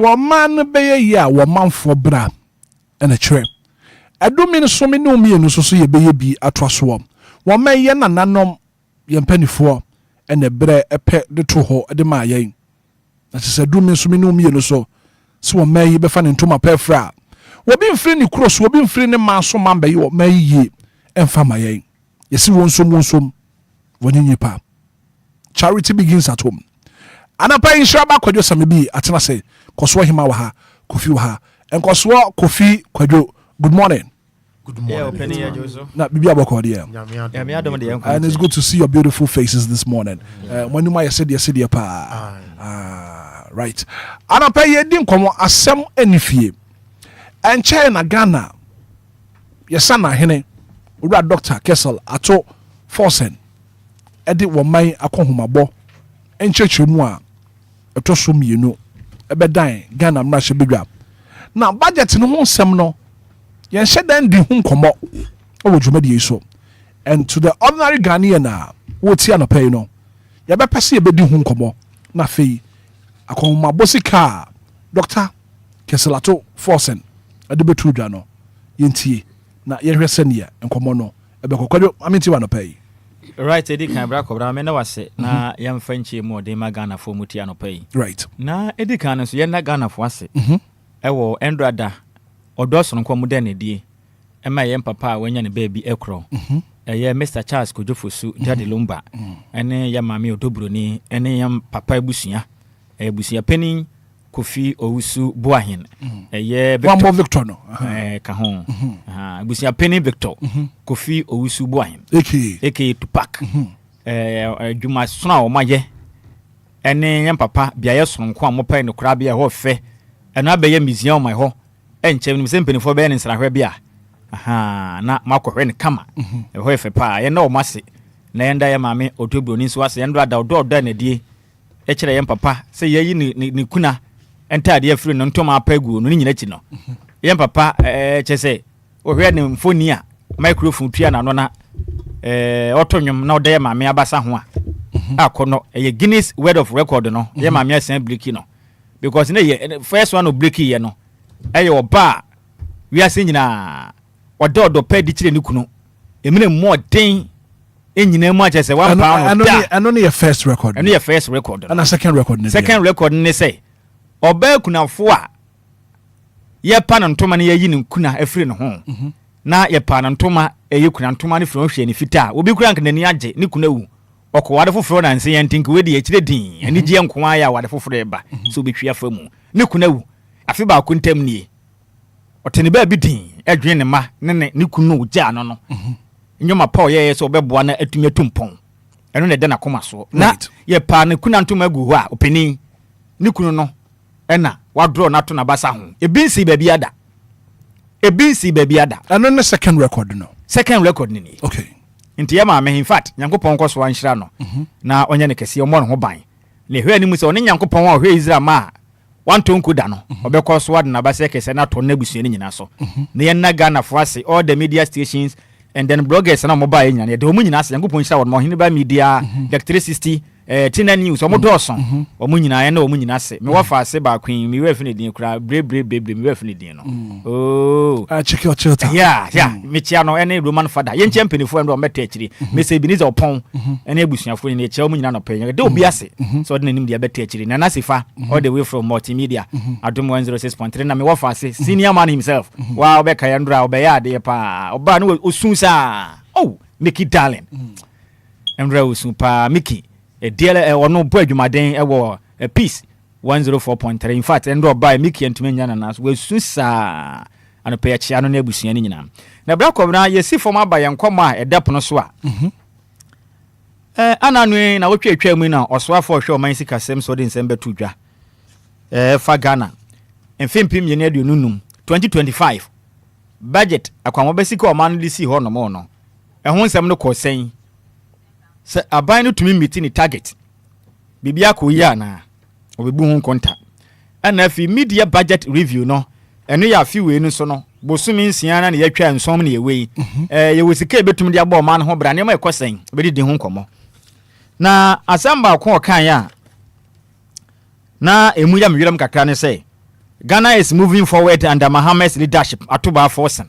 woman be ya woman for bra and a trip. I do mean so many no me so ye be atwaso. Woman ye na nanom ye penny for and a bre a pet the two ho at the ma yen. That is a do mean so many no me so may be fan into my pay fra. We been free cross, we been free man so man be you may ye and fama yen. You see one some when you pa. Charity begins at home. Anapa inshaba kwadwo samebi atena say koswo hima wa ha kofi wa ha enkoswo kofi kwadwo good morning na bibi aboko de and it's good to see your beautiful faces this morning when you might said pa right anapa yedi nkomo asem anifie enche na Ghana yesana hene ura Dr. Kessel ato Forsen edi wo man akohomabo enchechemu a etoso mienu ebedan Ghana mrahye bedwa na budget no ho nsem no yen hyedan di hu nkomo owo dwumadi so and to the ordinary Ghanaian na woti anopay no ye be pese ye bedi hu nkomo na fei akoma bosika Dr. Keselato Forsen ade betu dwa no yentie na ye hwese ne nkomo no ebe kokwadwo amenti wanopay. Right, Eddie can break over. I mean, was it na young Frenchy more de Magana for Mutiano pay. Right. Na Eddie can so you're not Ghana for us. Ewo Endrada or Dawson come modern day. And my young papa when you're a baby ekro. Yeah, Mr. Charles could do for su Daddy Lumba. And then your mammy or Dobroni, and then young Papa Busia. A Busia penny, Kofi Owusu Boahin. Yeah, one more Victor no. Kahon. Busia penny Victor. Kofi Owusu Boahin. Aka to pack. You must snow my ye. And then papa be a son kwa mo pen no crabia ho fe. And I be a museum my ho. And chem simply for ben in Sarabia. Aha, na Marco Ren kama. A ho fe pa, ye no masi. Na enda ya mame Otobroni so ase endra da do da na die. E kire yem papa say ye ni kuna enta de afiri no ntoma apagu no nyina chi no. Yem papa chese o hwe ne mfoni a microphone tua na no na otonwom na oda ye mame abasa ho a akono ye Guinness World of Record no ye mame asan breaki no because ne ye first one no breaki ye no eye oba wi ase nyina odo pedi kire ni kunu emine mo den enyina mu ache se 1 pound and only your first record and your first record and a second record ne say oba kunafo a ye pa na ntoma ne ye ni kuna afiri no ho na ye pa na ntoma eye kuna ntoma ne firo hwe ni fita obi kura nka nani age ni kuna wu okowade foforo na nse ye ntinki we de ye kire din ani gye nko aya wade foforo eba so bi twia famu ni kuna wu afi ba ko ntam nie otene ba bi din edwen ne ma ne ni kunu gya no no nyoma pa ye so obeboa na atumi atumpon eno ne de na koma so na ye pa ne kuna ntoma gu ho a openi ni kunu no ena wadro na to na basa ho ebinsi baabi ada and on the second record no ni okay nti ya ma me in fact nyankopon koso anhira no na onye ne kese omo no ho ban le hwe animu se oni nyankopon wa hwe Israel ma wantonku da no obekoso wad na basa kese na to na busue ni nyina so na ye na Ghana for us all the media stations and then bloggers na mobile nyina de omu nyina se nyankopon hira won mo hene ba media like 360 tina news omo dɔɔso omo nyinaa na omo nyinaa se me wa fa se ba queen me wa fini din kura bre me wa fini din no oh check your chilta yeah me chia no ene roman father ye nche mpenifo ndo meta akiri me se biniza opon ene abusuafo ni chia omo nyinaa no pɛ de obi ase so de nanim de beta akiri na nasifa all the way from multimedia adom 106.3 na me wa fa se senior man himself wa obeka ya ndra obeya ade pa oba no osunsa oh Mickey darling ndra osun pa Mickey DL ono bo adwumaden ewo peace 104.3 in fact ndra oba Mickey ntumi nya na so osunsa anope achia no na abusua ni nyina na bra kobra yesi fom aba ye nkomo a edepono so a ananu na wotwa mu na osoafo hwe oman sika sem so de nsem betu dwa fa Ghana mfempim ye na aduonunum 2025 budget akwanwo besika oman de si ho no mo no ehun nsem no kosen se aban no tumi meet ni target bibia ko yi ana obebu hu konta ana fi media budget review no eno ya fi we no so no bosumi nsia na ye twa nsom na ye we ye wosika betum de aba oman ho bra ne ma ekosen be di hu nkomo na asamba ko kan ya na emu ya mwiram kakra ne say Ghana is moving forward under Mohammed's leadership atoba force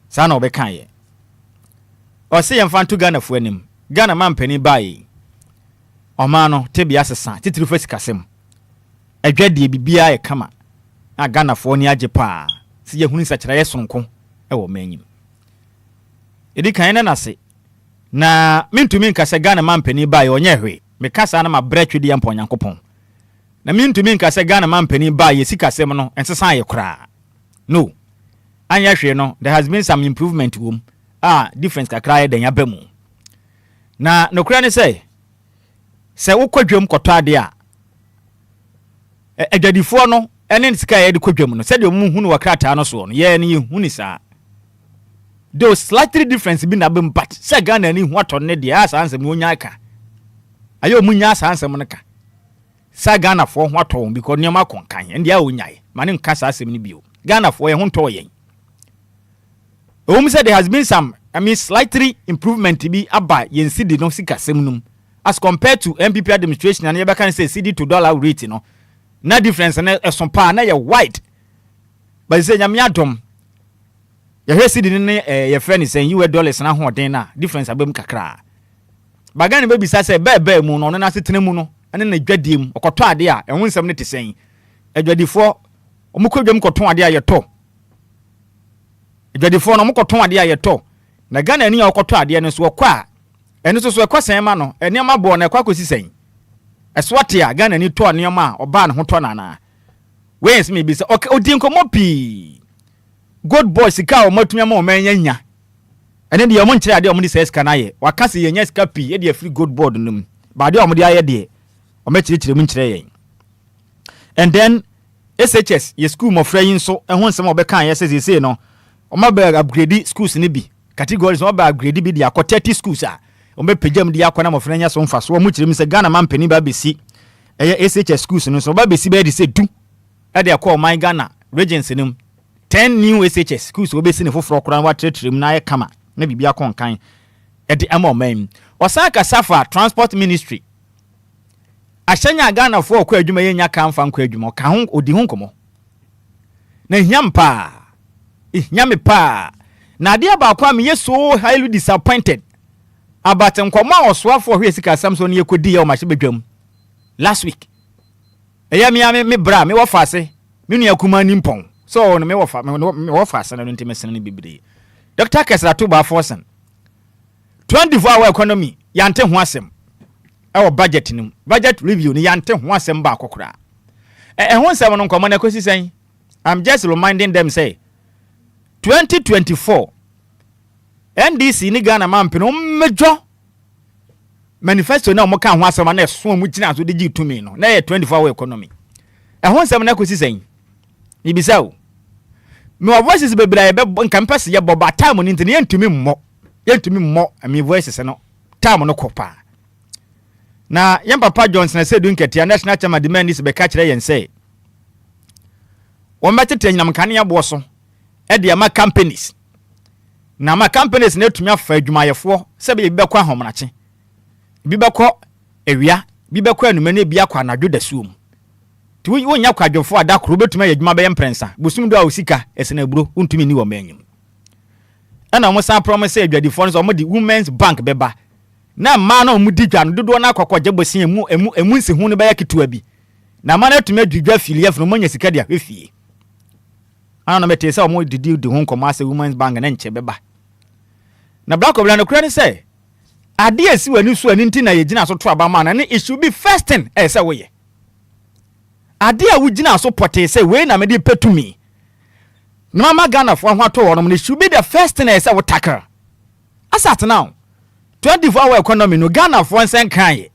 sana obekan ye o se yemfa nto Ghana fu anim Ghana man pani bai o ma no tebia sesa titiri fa sikasem adwade bibia e kama na Ghana fo ni age pa se ye hunu sakira ye sonko e wo manyim edi kan na se na mintumi nka se Ghana man pani bai onye hwe me kasa na ma bretwe di ampo Nyankopon na mintumi nka se Ghana man pani bai ye sikasem no ensesa ye kra no anya hwe no there has been some improvement wom difference kakra den ya bamu na nokura ne say se wokwadwam kɔtɔ ade a adwadifo no ene sika ye de kwadwam no se de mu hu no wakrata no so no ye ne hu ni sa do slightly difference bi na bem but se Ghana ni hu atɔ ne de asa ansem onya aka ayo mu nya asa ansem no ka sa Ghana fo hu atɔ because niam akonkan ende a onyae mane nka sa asem ni bio Ghana fo ye hu ntɔ yen said there has been some, slightly improvement to be aba yen CD no sika semnum as compared to MPP administration and you can say CD to dollar rate no na difference na esompa na ye wide but say nyame adom ye hwe CD ne ye friend say US dollars na ho den na difference abem kakra bagane be bisa say be mu no na setena mu no ene na dwadiem okoto ade a ehun nsem ne tesen adwadifo omukodwam koto ade a ye to adwadifo no mokoto ade a ye to na Ghana ani a okoto ade no so okwa eno so ekosen ma no eniam abo na ekwa kosisen eswate a Ghana ni to eniam a oba ne ho to nana wens me bi say okay odi nkomo pi good boy sika o matumi ma o manya nya ene de omo nkire ade omo di say sika na ye waka se yenya sika pi e de free good board num ba de omo de aye de o ma chire mu nkire yen and then SHS ye school mo fra yin so ehun nsem obeka ye say no o ma ba upgrade schools ni bi categories o ba upgrade bi de akọ 30 schools a o me pejam de akọ na mo fra nya so mfa so mo chire mu say Ghana man pani ba besi eye SHS schools no so ba besi ba de say du e de akọ my Ghana regions nim 10 new SHS schools o besi ne foforo kora wa tretrem na ye kama na bibia kon kan e de ama man osaka safa transport ministry ashanya Ghana fo okọ adwuma ye nya kan fa nkọ adwuma ka ho odi ho nkomo na hiampa nyame pa na dia ba kwa me so highly disappointed about nkomo osoafo hwe sika Samson ye kodi ye o ma hye bedwam last week eya me bra me wo fase me nua kuma ni mpon so no me wo fase na ntime sene ne bibire Dr. Kesra to ba forsen 24-hour economy yante ho asem e budget nim budget review ni yante ho asem ba akokora ho nsem no nkomo na kosi sen I'm just reminding them say 2024 NDC ni Ghana mampino mejo manifesto na omoka ho asema na eso mu gina so de gi tumi no na 24-hour economy ho nsem na kosi sen ni bisao me wa voices bebra be nkampese ye boba time ni ntine yentumi mmo me voices no time no kopa na yam papa Johnson say du nketia national chairman demand is be ka kire yen say won betete nyinam kane ya bo so e de ama companies na ma companies na tumi afa adwumayefo se be kwa homonache bi bɛkɔ ewia bi bɛkɔ anume ne bi akɔ anadwo da suom tu wonya kwadwofo ada koro betuma yɛ adwuma bɛyɛ mprensa bosum do a osika esena buro untumi ni wɔ manyim ɛna mo sa promise adwadifo no so mo di women's bank bɛba na ma na mo di dwa no dodo na akɔkɔ gye bosia emu nsi hu no bɛyɛ ketewa bi na ma na tuma dwudwa filie funu mo nya sika dia hwefie ana mete sɛ mo didi di ho nkɔma sɛ women's bank na nche bɛba na black obla no kura ne sɛ ade asi wani so ani nti na ye gina so to abama na ne it should be first thing sɛ woyɛ ade a wo gina so pote sɛ we na me di petumi na mama Ghana fo ho ato wonom ne should be the first thing sɛ wo tackle asat now 24-hour economy no Ghana fo nsen kan ye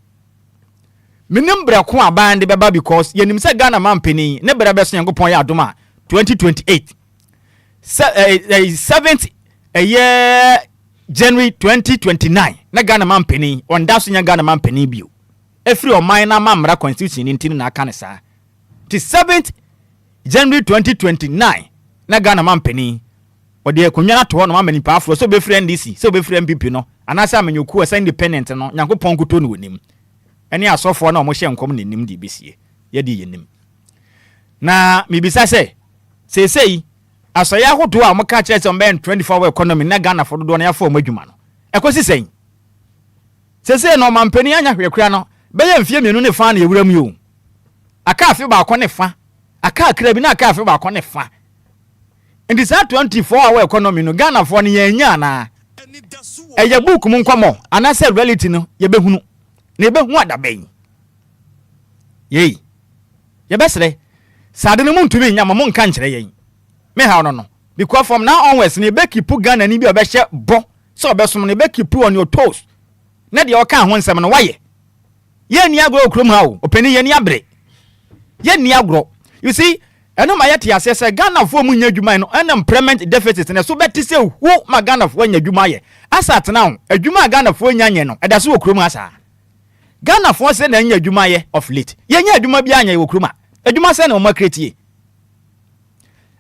minim brako aban de beba because yenim sɛ Ghana man pani ne bra beso yankopon ya adoma 2028 7th year January 2029 na Ghana man pani on that so nya Ghana man pani bio efri o man na mamra constitution ni na aka ne saa the 7th January 2029 na Ghana man pani o de akonwa na to ho no amani pa afro so be free NDC so be free MPP no anasa amenyoku asa independent no yankopon kuto no wonim ene asofo na o mo hye nkom ne nim de besie ye de yenim na mibisa sei asoya hoto a mo ka kire se on ben 24-hour economy na Ghana fo do na ya fo madwuma no ekosi sei no mampani anya hwekura no be ye mfie mienu ne fa na ewuram yo aka afi ba akọ ne fa aka akra bi na aka afi ba akọ ne fa in this 24-hour economy no Ghana fo ne yanya na eye book mu nkwamo anase reality no ye behunu na ye behu adaben ye besre sade no muntumi nya mo nka nkyere yen me ha no because from now onwards ne be keep Ghana ni bi obehye bo so obesom ne be keep on your toes na de o ka ho nsem no waye ye ni agro okrom ha o opani ye ni abre ye ni agro you see eno ma yete ase se Ghana fo mu nya adwuma no an employment deficit ne so beti se hu ma Ghana fo nya adwuma ye asat now adwuma Ghana fo nya nye no eda so okrom asa Ghana fo se na nya adwuma ye of late ye nya adwuma bi anya ye okrom adwuma se na o ma create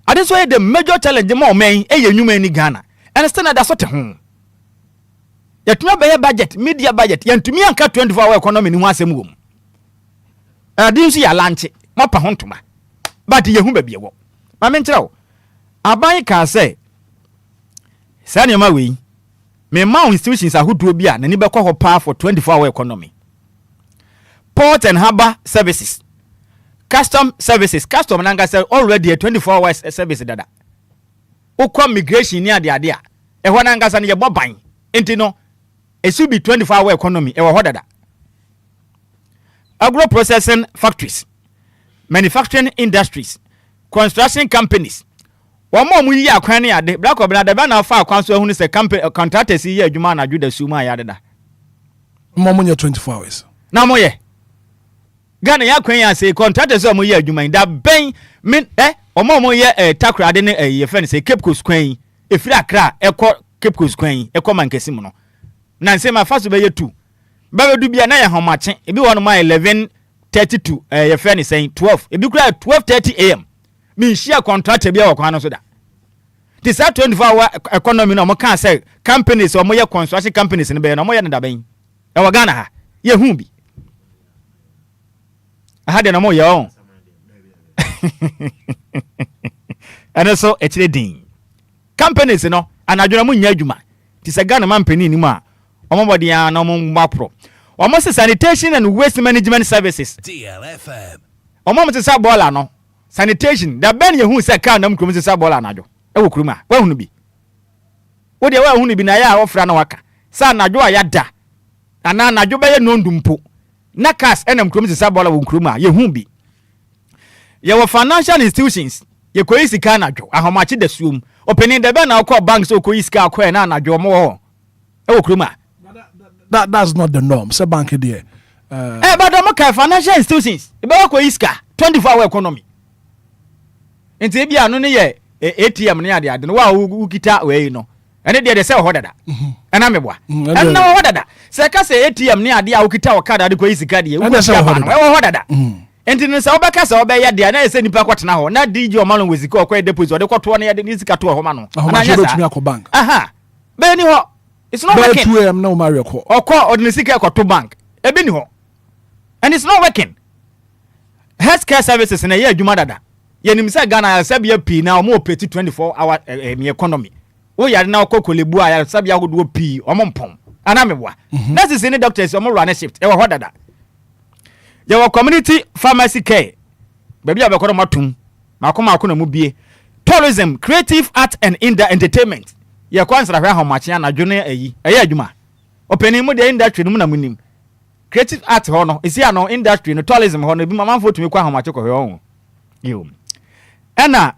ade so the major challenge mo men eye nwuma ni Ghana and still na so te ho yatuma be budget media budget yantumi anka 24-hour economy ni ho asem wom ade nso ya lanche mopa ho ntoma but ye hu ba bie wo ma me nkyerɛ wo aban ka say sane ma we me ma institutions ahodoɔ bi a nani bɛkɔ hɔ pa for 24-hour economy port and harbor services custom services custom nanga say already a 24-hour service dada ukwa migration ni ade a ehwo nanga say ne ye boban enti no it should be 24-hour economy ehwo ho dada agro processing factories manufacturing industries construction companies wamo mu yi akwan ne ade black obna da ba na fa akwan so ehunu say company contractors yi adwuma na juda suma ya dada mo mo 24 hours na mo ye Ghana ya kwen ya say contractors omo ye adwuma da ben min omo ye takra de ne ye friend say Cape Coast kwen efiri Accra ekọ Cape Coast kwen ekọ mankesi mu no na nse ma faso be ye 2 ba be du bia na ye homache ebi won ma 11:32 ye friend say 12 ebi kura 12:30 am min share contractor bia wakwan no so da this 24-hour economy no mo kan say companies omo ye construction companies ne be no mo ye ne da ben e wa Ghana ha ye hu bi ahade na mo ye on and so etire din companies no anadwona mo nya adwuma ti se Ghana man pani ni mu a omobodi ya na mo mbapro omo sanitation and waste management services DLFM omo mo sa bola no sanitation da ben ye hu se ka na mkrom sa bola anadwo e wo krom a wa hunu bi wo de wa hunu bi na ya ofra na waka sa anadwo a ya da ana anadwo be ye nondumpo na kas enam krom se sabola wo krom a ye hu bi ye wo financial institutions ye koyi sika na dwo ahomache da suom opening da be na okọ bank so koyi sika akọ na na dwo mo ho e wo krom a that's not the norm say bank there but the more financial institutions e be koyi sika 24-hour economy enti e bia no ne ye ATM ne ade no wa ukita we no ene de se ho dada ena meboa ena ho dada se ka se ATM ne ade a ukita okada de koyi sika de ukita ho dada enti ne se obeka se obeya de na se nipa kwatena ho na DJ omalo wezika okoy deposit ode kwoto na ye de sika to ho ma no na nya sa bank aha be ni ho It's not working. 2 a.m. no Mario call. Or call or the secret to bank. Ebiniho. And it's not working. Healthcare services in a year, Jumadada. Yenimsa Ghana, Sabia P now more petty 24-hour economy. Oh, ya now Cocolebu, I Sabia would do P or Mompom. And I'm a wa. That is any doctors or more run a shift. Ever what that? There were community pharmacy care. Baby, I got a matum. Makoma Kuna Mubie. Tourism, creative art and entertainment. Ya kwanza how much yana junior a year juma. Opening the industry no munim. Creative art hono is here no industry no tourism hono bi mama for to me kwa how much ko ho. You. Ena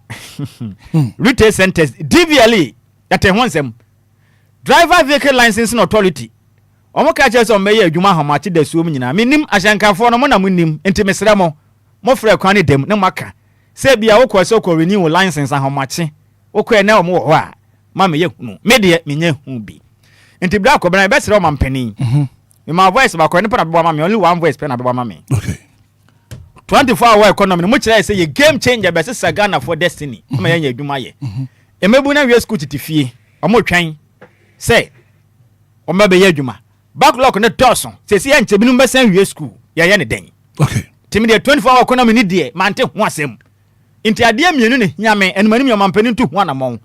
retail centers DVLE that wonsem. Driver vehicle licensing authority. Omo ka che so meye adwuma how much da suom nyina. Minim ahyankafo no mo na munim enti mesra mo. Mo frɛ kwan ne dem ne maka. Say bia wo kwase ko renew license how much. Wo kwa na omo ho a. Ma me ye hunu. Me de me nya hu bi. Enti bra ko bra be sere o mampani. My voice ba ko ne pa na me only one voice pe na be me. Okay. 24-hour economy mo kire say ye game changer be say Ghana for destiny. Ma ye nya adwuma ye. Emebu na we school titifie. Omo twan. Say o ma be ye adwuma. Backlog ne toson. Say say enche binu be san we school. Ye ne den. Okay. Timi de 24-hour economy ni de mante ho asem. Inti ade mienu ne nyame enmanim yo mampani ntu ho anamon.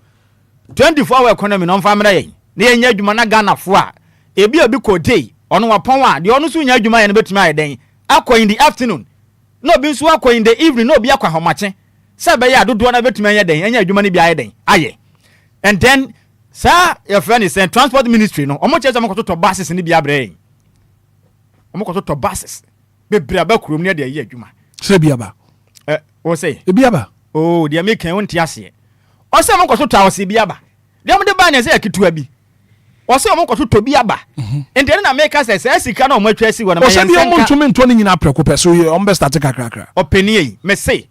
24-hour economy no mfa mra ye. Ne ye nya adwuma na Ghana fo a. Ebi obi ko day ono wapon a de ono so nya adwuma ye ne betumi aye den. Akọ in the afternoon. No bi so akọ in the evening no bi akọ homache. Se be ya dodo na betumi aye den. Nya adwuma ne bi aye den. Aye. And then sir your friend is saying transport ministry no. Omo chese omo to buses ni bi abre. Omo to buses. Be bra ba kurom ne de aye adwuma. Se biaba. Wo say? E biaba. Oh, de make kan wonti ase. O say omo to tawse biaba. De omo de ba na say akitua bi. O say omo to biaba. Enti na make say sika na omo atwa si wona ma yan. O say omo ntumi ntoni nyina preko pe so omo be start kakra. Openi yi, me say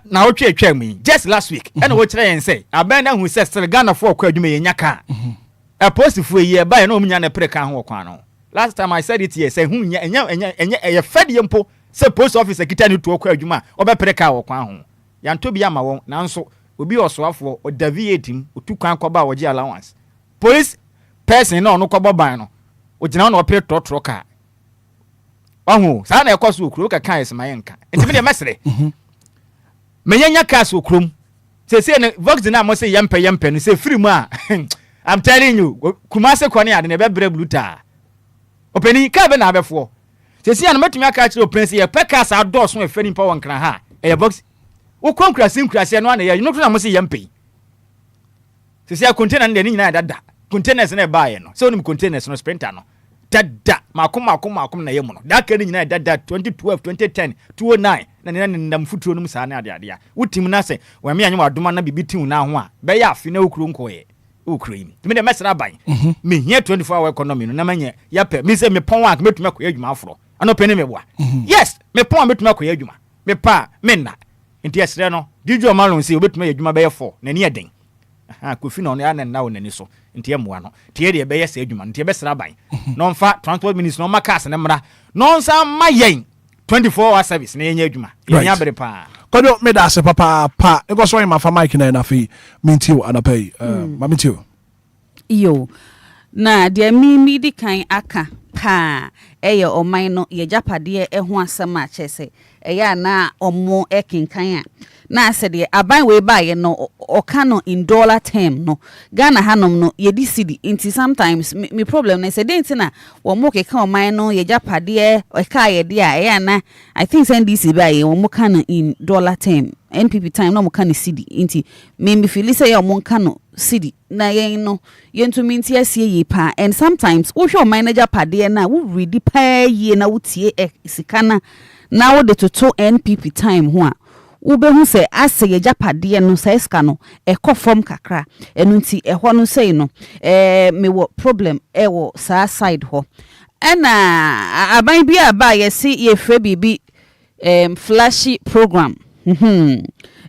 na o twa mu just last week. And wo kire yen say aban na hu say still Ghana for kwa adwuma ye nyaka. A post fu ye ba na omo nya na preka ho kwa no. Last time I said it here say hu nya enya fed yempo say post office kita ni to kwa adwuma obe preka ho kwa ho. Yanto bi ama won nanso obi osoafo o deviating otu kwan kwa ba wo gi allowance. Police person no kwabo ban no ogina no opere trotro ka. Ohu sa na ekoso okuro ka kan esma nka. Enti me de mesere. Menyanya ka so okrom. Se ne vox na mo se yempe no se free mu a. I'm telling you, kumase kwani ade ne be bre bluta. Openi ka be na abefo. Se na metumi aka kire openi ye peka sa doso e fani pa wonkran ha. E box wo konkrasim krase no na ye no na mo se yempe. Se container ne nyina dada. Containers na buy no. So nim containers no sprinter no. Dada makom na ye mu no. Da ka ni nyina dada 2012, 2010, 2009 na ndam futuro no sa na ade ade a. Wutim na se wa me anywa adoma na bibitin na ho a. Be ya afi na okuro nkoye. Okuro me de mesra ban. Me hia 24-hour economy no na manye ya pe. Me se me pon a metumi akoye adwuma afro. Ano pe ne me boa. Yes, me pon a metumi akoye adwuma. Me pa me na. Nti esre no. Dijo malon se obetumi adwuma be ye 4 na ni eden. Kofi no ya na wonani so ntie moa no tie de be yesa adwuma ntie be sra ban no mfa transport minister no makas ne mra no nsa mayen 24-hour service na yenya adwuma yenya bere pa kodo me da se papa pa e go so ma fa mic na na fi mintiu anapai ma mintiu yo na de mi di kan aka pa eye oman no ye japade e ho asema chese eya na omo ekinkan a na ase de aban we ba ye no okano in dollar term no Ghana hanom no ye di cedi inti sometimes me problem na say denti na wo mo ke kan oman no ye japade e ka ye de a eya na I think send this ba ye wo mo kan in dollar term NPP time no mo kan cedi inti me feel say ye mo kan cedi na ye no ye ntumi nti asie ye pa and sometimes wo hwe manager pade na wo ready pa ye na wo tie sikana na wo de toto NPP time ho a wo be hu se ase ye japade no sa eska no e kofom kakra enu nti e ho no sei no me wo problem e wo sa side ho ena aban bi aba ye si ye fre bibi flashy program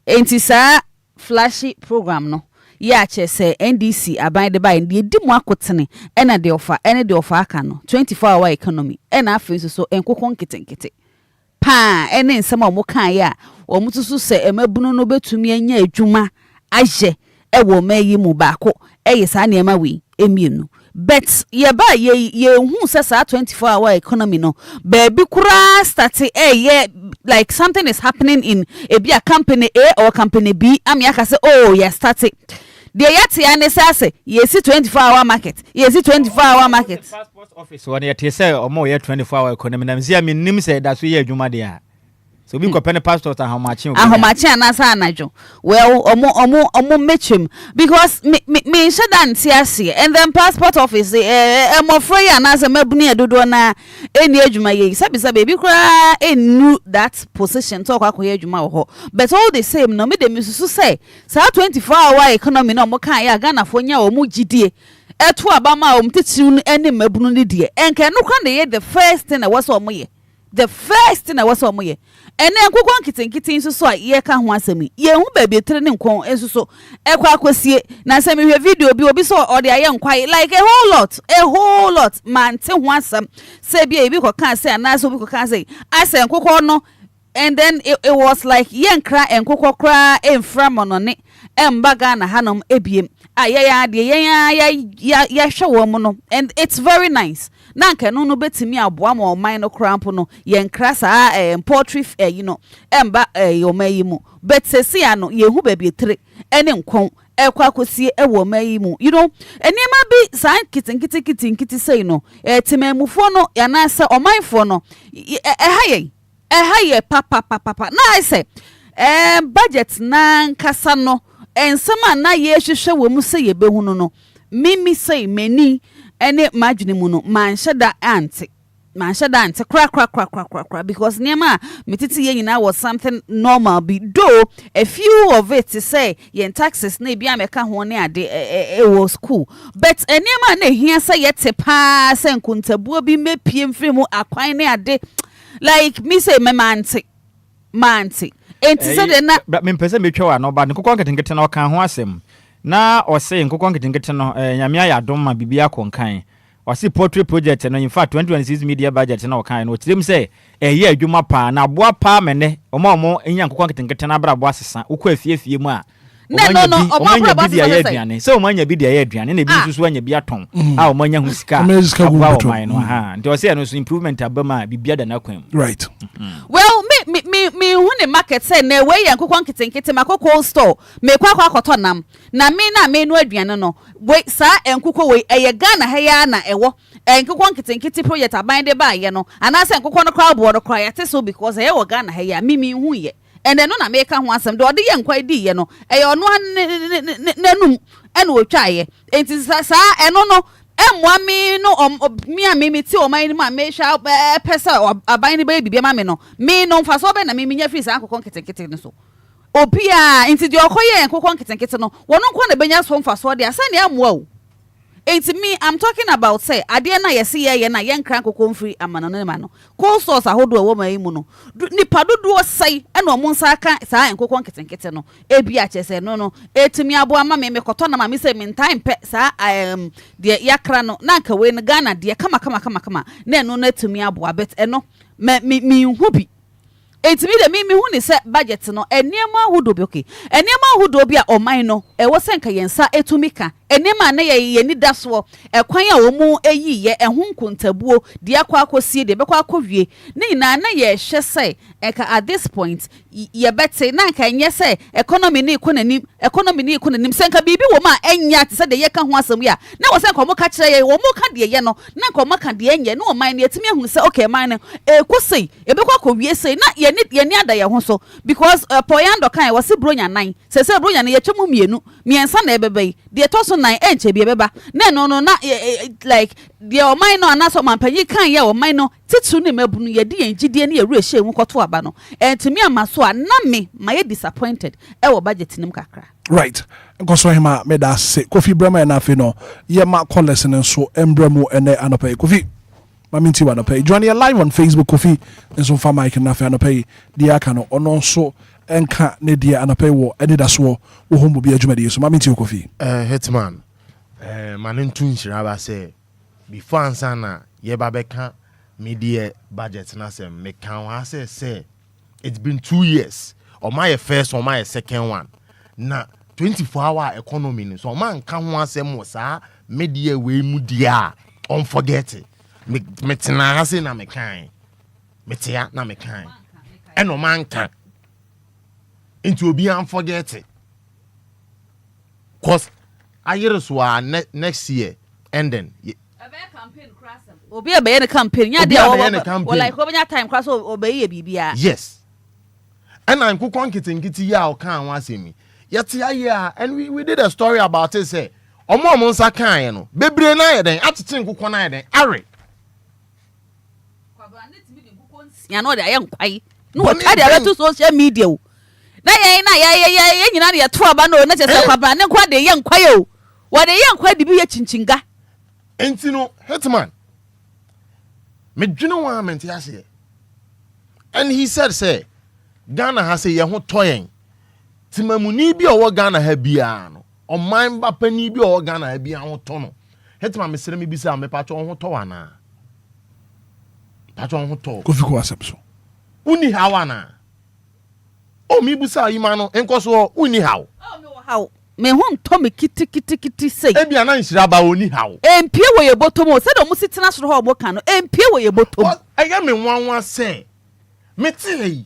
enti sa flashy program no ya che se NDC aban de ba ndi di mu akotene ena de ofa ene de ofa aka no 24-hour economy ena afi so enkokon nkete pa ene nsema mo kan ya o mutusu se emabunu no betumi anya adwuma aje e wo mayi mu baako eye sa na ema wi emienu but yeba ye who says 24-hour economy no baby kura start yeah like something is happening in a company A or company B yaka say oh yeah start it the yati ane say yes 24-hour market yes 24-hour market passport office one yet say or more 24-hour economy na mzia me nim say that so ye adwuma dia so we compare passport and how much anasa anajo well omo metchim because me shadan tiase and then passport office mo free anasa mabuni adodo na eni adwuma ye sabi baby kra enu that position talk akoye adwuma ho but all the same no me dem susu say 24-hour economy no mo kan ya Ghana fo nya omo gidie eto abama omtetiru eni mabunu ni die enke no kwa na the first thing was omo ye the first thing was omo ye ene nkukwa nkitinkiti nsuso a ye ka ho asemi ye hu ba betre ne nkon ensuso ekwa akosie na asemi hwe video bi obi so ode aye nkwai like a whole lot man te ho asem se bia ebi ko kan se anaso bi ko kan se ase nkukwa no and then it was like ye nkra nkukwa kra emfra monone embaga na hanom ebiem ayaya de ya hwe wo no and it's very nice na nke no betimi aboa ma oman no cramp no ye nkra sa poultry emba yomayi mu but sesi ano ye hu ba bietre ene nkon ekwa kosie ewo mayi mu enema bi san kitinkiti sei no timamufo no ya na se omanfo no ehaye papa na I say budget na nkasa no ensema na ye hwehwe wo mu se ye behunu no mimi sei mani ene madwene mu no manhyeda ante kra because niema metiti ye nyina was something normal be though a few of it to say yen taxes na bia meka ho ne ade it was cool but niema na hia say yete pa say nkuntabuo bi mepie mfiri mu akwan ne ade like me say me manti enti say na me pese metwa wa no ba ne kokon ketenkete na okan ho asem na o say nkokon ketenkete no nyame ayadom ma bibia konkan o say portrait project no in fact 2026 media budget na okan no tirem say ye adwuma pa na aboa pa mene omo enya nkokon ketenkete na bra boa sesa ukọ afiefie mu a omanya bidia ya aduane so omanya bidia ya aduane na bi nsusu anya bi aton a omanya hu sika aboa oman no ha nti o say no so improvement abama bibia da na kwan right well me hu ne market say na we yan kokon kitenkete makoko store me kwa akoto nam na me no aduane no we sa enkoko we eye Ghana ha ya na ewo enkokon kitenkete project aban de ba ye no ana say enkoko no kwa board kwa ya te so because eye wo Ghana ha ya me hu ye and then no na make ho asem de ode ye nkwa di ye no eye ono nanum ene otwa ye enti sa eno no emwa mi no mi ti o man ma me sha pesa aban ni baby ma me no mfa so be na me nya free sa akokon kitenkete no so Obia enti de okoye enkokon kitenkete no wono nko na benya so mfa so de asa ne amwa o enti me I'm talking about say ade na yesi ye na ye nkran kokon free amano no ma no cold source ahodo wo mai mu no nipa dodo sai ena omo nsa aka sa enkokon kitenkete no ebia chese no etimi abo ama me koto na ma me say me time pe sa de yakra no na nka we no Ghana de kama na eno na etimi abo abet eno me hu bi etimi de me hu ni se budget no eniema ahodo bi okay eniema ahodo bi a oman no ewo senka yensa etumika enema na ye ni daso ekwan a wo mu eyi ye ehun nkontabuo de akwa akosie de bekwa akowie ni na ye hwe sai eka at this point ye bete na nka nye sai economy ni ikonanim senka bibi wo ma enya te se de ye ka ho asem ya na wo senka mo ka kire ye wo mo ka de ye no na nka mo ka de enye no man na etimi ehun se okay man no ekosei ebekwa akowie sei na ye ni ada ye ho so because poyando kan wo se bronya nan se bronya na ye twemu miensa na ebebe de toso nan enche bi beba na no na like the oman no anaso manpanyi kan ye oman no titu ne mabunu ye de engidie ne ye rehye mu kwoto aba no entimi amaso a na me my disappointed e wo budget nim kakra right nkoso hima me da se Kofi Brema na afi no ye ma collect ne so embremu ene anopai Kofi maminti wa anopai join you live on Facebook Kofi nso fa mic na afi anopai dia aka no ono so enka ne dia anopai wo Anidaso wo homo bi adwuma de so maminti Kofi Hitman manentu nhyira ba say before answer na ye ba beka media budget na say me kan wa say it's been 2 years or my first or my second one na 24-hour economy so man kan ho asem wo sa media we mu dia on forget it me tena ha say na me kan metia na me kan eno man kan into obi an forget it cause ayere next year ending campaign crasem obi be the campaign nya dey o like obenya time crash obey bibia yes and I'm nkiti ya o kan wan asemi yet and we did a story about it say omo nsa kan no bebre na yeden atete nkukọ na yeden are ya no dey yankwai no o tade abeto social media o na ye nyina de to aba no na chese kwaba ne kwa de yankwai o wo de yankwai de bi ye chinchinga enti no Hitman me dwene wa mente ase and he said say Ghana has a ye ho toyen timamuni bi owo Ghana ha bia no oman ba pani bi owo Ghana ha bia ho to no Hitman me sere me bi say me pacho ho to wana pacho ho to Kofi ko asem uni hawana o mi bu say yima no enkoso uni haw me wo haw me ho nto me kiti say e bia na nhira ba oni haw empie wo ye botomo se do mu sitina soro ho obo kan no empie wo ye botomo eye me nwanwa say me ti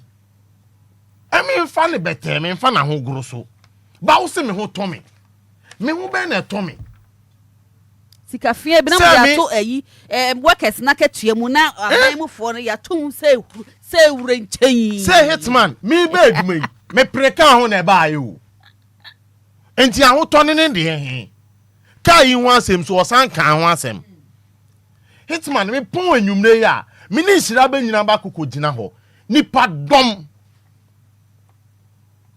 emi fa ne bete me fa na ho goro so ba wo se me ho to me ho be na to me sika fie bi na mo ya to ayi workers na katua mu na amanmufo no ya to say wure nchen say Hitman me be aduma yi me preka ho na ba ayi o enti a ho to ne de he ka yi ho asem so osan kan ho asem Hitman me pon anwumre ya me ni nhira ba nyina ba kokogina ho nipa dom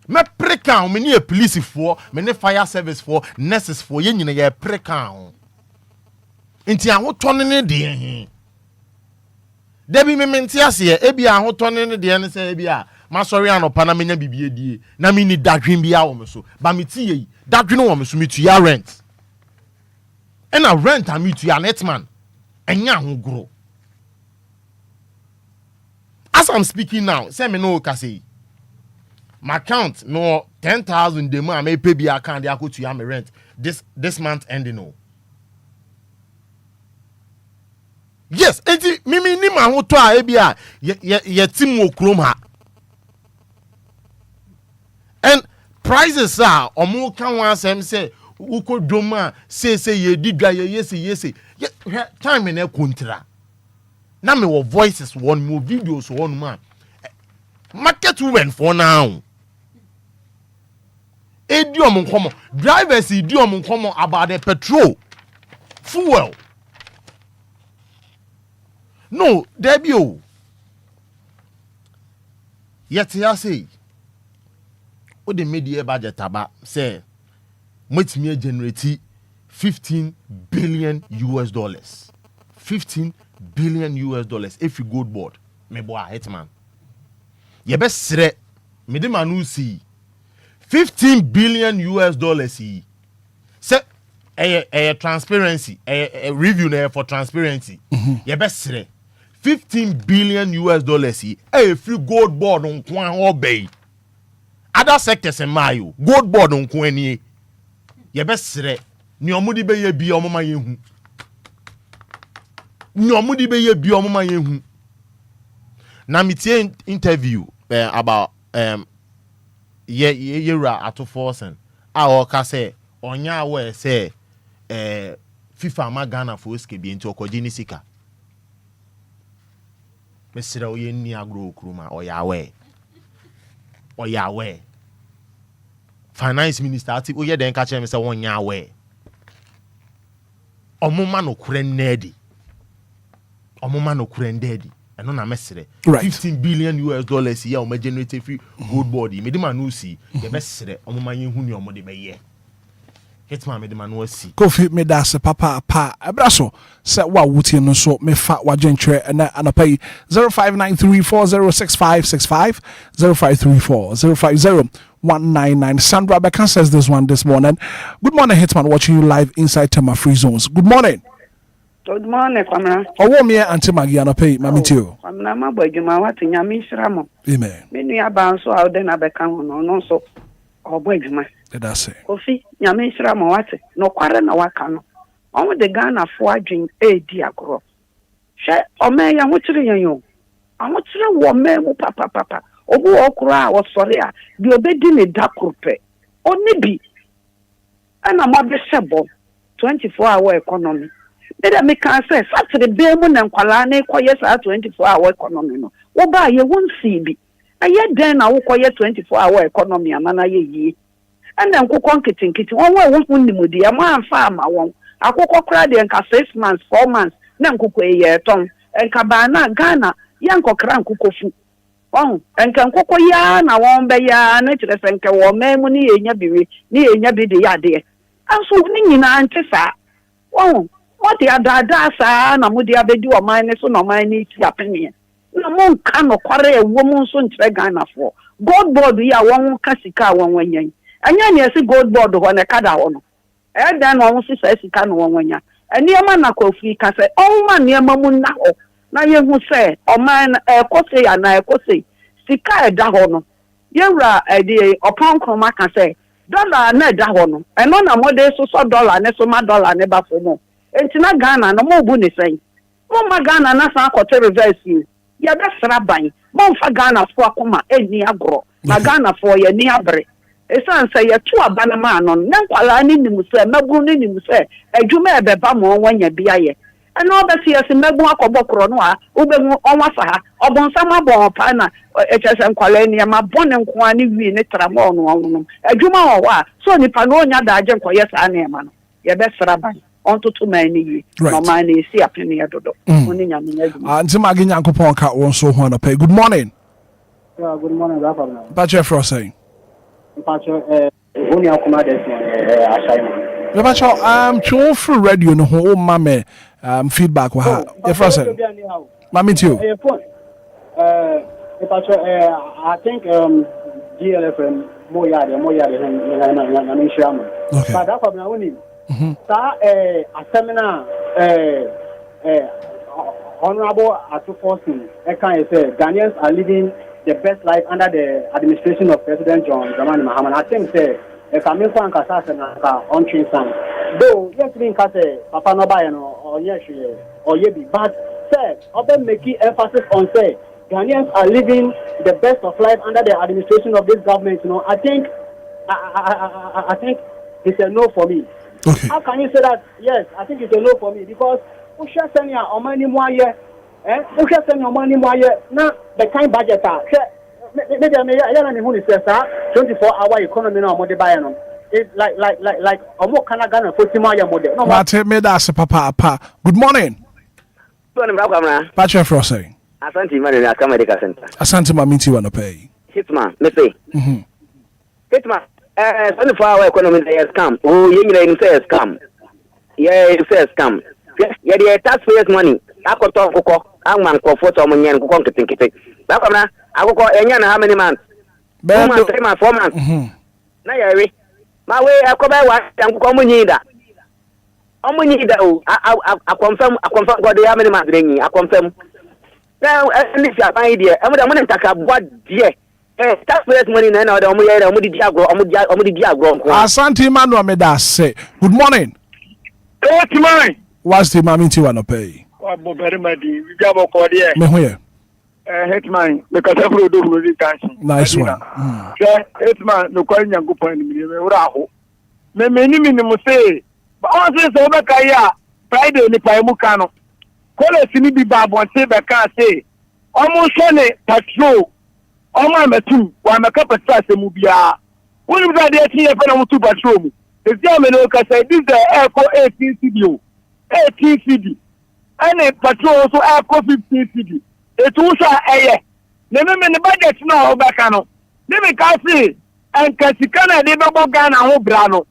me preka me ni police for me ni fire service for nurses for ye nyina ye preka ho enti a ho to ne de he debi me mente ase e bia ho to ne de ne se bia ma sorry anopa na menya bibie die na me ni dadwen bia wo me so ba me ti yi dadwen wo me so me tu ya rent and a rent am tu ya Hitman enya ho gro as I'm speaking now say me no ka say my account no 10,000 de mo am pay bia account dey akotu ya me rent this month ending no. Yes, enti mimi ni ma ho to a e bia ye tim okrom ha. And prices are omo kan wan asem say ukodoma say ye didwa ye yes time na kontra. Na me wo voices one more videos one man. Market women for now. Idiom nkomo drivers idiom nkomo about the petrol fuel. No, debut. Yet ya say, what the media budget about say, much me generate 15 billion US dollars. 15 billion US dollars if you go board. Me boy Hitman. Ye best sre me de manu see 15 billion US dollars see. Say a transparency, a review there for transparency. Ye best sre 15 billion US dollars a free gold board on kwan obey. Other sectors in Mayo, gold board on kwan ye best re ni omudi be ye bi omama yehu. Ni omudi be ye bi omama yehu. Na mitie interview about ye ra ato forcing. A o ka say onya we say FIFA ma Ghana for ske bi nti okoji ni sika. Mesira oye ni agro kruma oyawe finance minister ati oye den ka chere me say won yawe omuma no kure nedi omuma no kure ndedi eno na mesire 15 billion US dollars here o ma generate free gold body me de ma no si ye besire omuma yehu ni omo de be ye Hitman me de ma no si Kofi me da se papa pa abraso se wa wuti no so me fa wa gentwe na anapay 0593406565 0534050199. Sandra Becca says this one this morning. Good morning, Hitman, watching you live inside Tema Free Zones. Good morning. Good morning, Kwamra. Owo me Auntie Maggie anapay mami tio. Kwamra ma bojuma wati nyame shramo. Amen. Me nua ba nso a ode na beka ho no so obojuma. That's it. Kofi nyame shramo wati no kware na waka no. ɔmo de Ghana fo adwen edi agorɔ hwɛ ɔman ya ho kyerɛ yɛn yo ɔmo kyerɛ wɔ ɔman mu papa obi wɔ kora a wɔsɔre a deɛ obedi ne da koro pɛ ɔne bi ɛna mo abɛhyɛ bɔ 24-hour economy deda me kan say Saturday be mu na nkwala na ekoye saa 24-hour economy no wo ba ye won see bi aye den na wo koye 24-hour economy amana ye yie ena nkokɔ nkitinkiti won wo hunimudi am amfa ama won akokɔ kra de nka 6 months 4 months na nkokɔ ye ton enka ba na Ghana ye nkokra nkokɔ fu enka nkokɔ ya na won be ya na kire se nka wo memu ni ye nya biwe ni ye nya bi de ya de anso ni nyina nte saa what the ada saa na mo dia bedi o man ne so no man ni ti apene na mo nka no kware e wo mo so ntre Ghana for gold board ya won ka sika won wanyan anya ne ese gold board ho ne kada ho no e dan no won sisa sika no won wanya eniema na kofi ka se on ma niema mu na ho na ye hu se o man e kose ya na e kose sika e da ho no ye wura e de opon kroma ka se dollar na da ho no e no na mo de so dollar ne so ma dollar ne ba fo mo entina Ghana no mo bu ne sen mo ma Ghana na san akote reverse you ya be sra ban mo mfa Ghana fo akoma eni agro na Ghana fo ye ni abre esan say ye to abana ma no ne nkwala ni nimu se mabu ni nimu se adwuma e be ba mo wanya bia ye ena obesi ye se mabu akobokro no a ubegu onwa fa ha obonsa mabon pa na echese nkwala ni ma bone nko ani wi ne tramo no no adwuma wo a so nipa no onya da aje nkoye sa na e ma no ye be sra ban onto to many no man is see appearing dodo oni nyame nyadum ntima ge nyankopon ka won so ho na pay. Good morning. Yeah, good morning, Rafa. Pache for saying Pache oni akoma des ashai me Pache tune through radio no ho ma me feedback wa ha e for saying ma meet you Pache I think DLFM mo yare na me share okay but Rafa na woni sa asemina honorable Atufosin can say Ghanaians are living the best life under the administration of President John Dramani Mahama. I think say if I mean one kasa na on train sang though yes mean kase papa no buy no or yes or yebi but say open making emphasis on say Ghanaians are living the best of life under the administration of this government. You know, I think I think it's a no for me. Okay. How can you say that? Yes, I think it's a no for me because we share send your money more year. We share send your money more year. Now the kind budget maybe I don't know who is 24-hour economy now more buy no. It's like omo kana Ghana 40 more model. No matter me that's papa. Good morning. Good morning, Pache for saying Asante man na kama medical center. Asante ma meet you na pay. Hitman, me pay. Hitman 24-hour economy is scam. Oh, you mean say scam? Yeah, you say scam. Yeah, the taxpayers' money. I got talk koko. I'm man for photo money and koko kitikiti. That's why I go enya how many months? 2 months, 3 months, 4 months. Na yari. My way I come by what I'm coming here. I confirm God how many months bringing. I confirm. Now, if you have an idea, I'm going to talk about dear. Taxpayers' money now. Asante Manu Meda say good morning. Good morning. What's the mammy to wanna pay? Very much. We have a call here. Me here. Hitman, because every do really dancing. Nice one. Hitman, no calling you go point me. Raho. Me minimum say, but all this over Kaya, Friday, the Paimukano. Call us in the Bab one say, but can't say. Almost Sunday, patrol. Oma metu wa makapa stress mu bia wonu bi da tie fa na mutu patrol the German no ka say this echo 18 cd 18 cd and patrol so echo 15 cd etu sha eye ne me budget na obaka no ne me ka say enka sika na de bebo Ghana ho bra no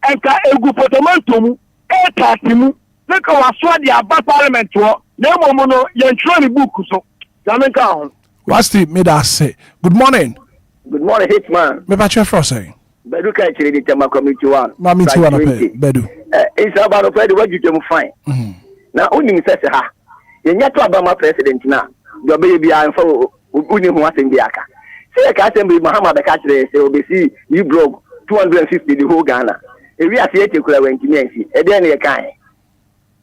enka egu potomanto mu e mu ne ka waso de aba parliament wo na momo no yentro ni book so Jamaica ho. What's the mid say? Good morning. Good morning, Hitman. Me Pache for saying Bedu ka chiri di tema committee one. Mami ti wana pay. Bedu. It's about the what you can find. Now only say ha. Ye nya to abama president na. Do be bia amfa uni ho asem bia ka. Say ka asem bi Mahama be ka chiri say obesi you blog 250 the whole Ghana. Ewi ase e tekura wantimi ansi. E dey na ye kan.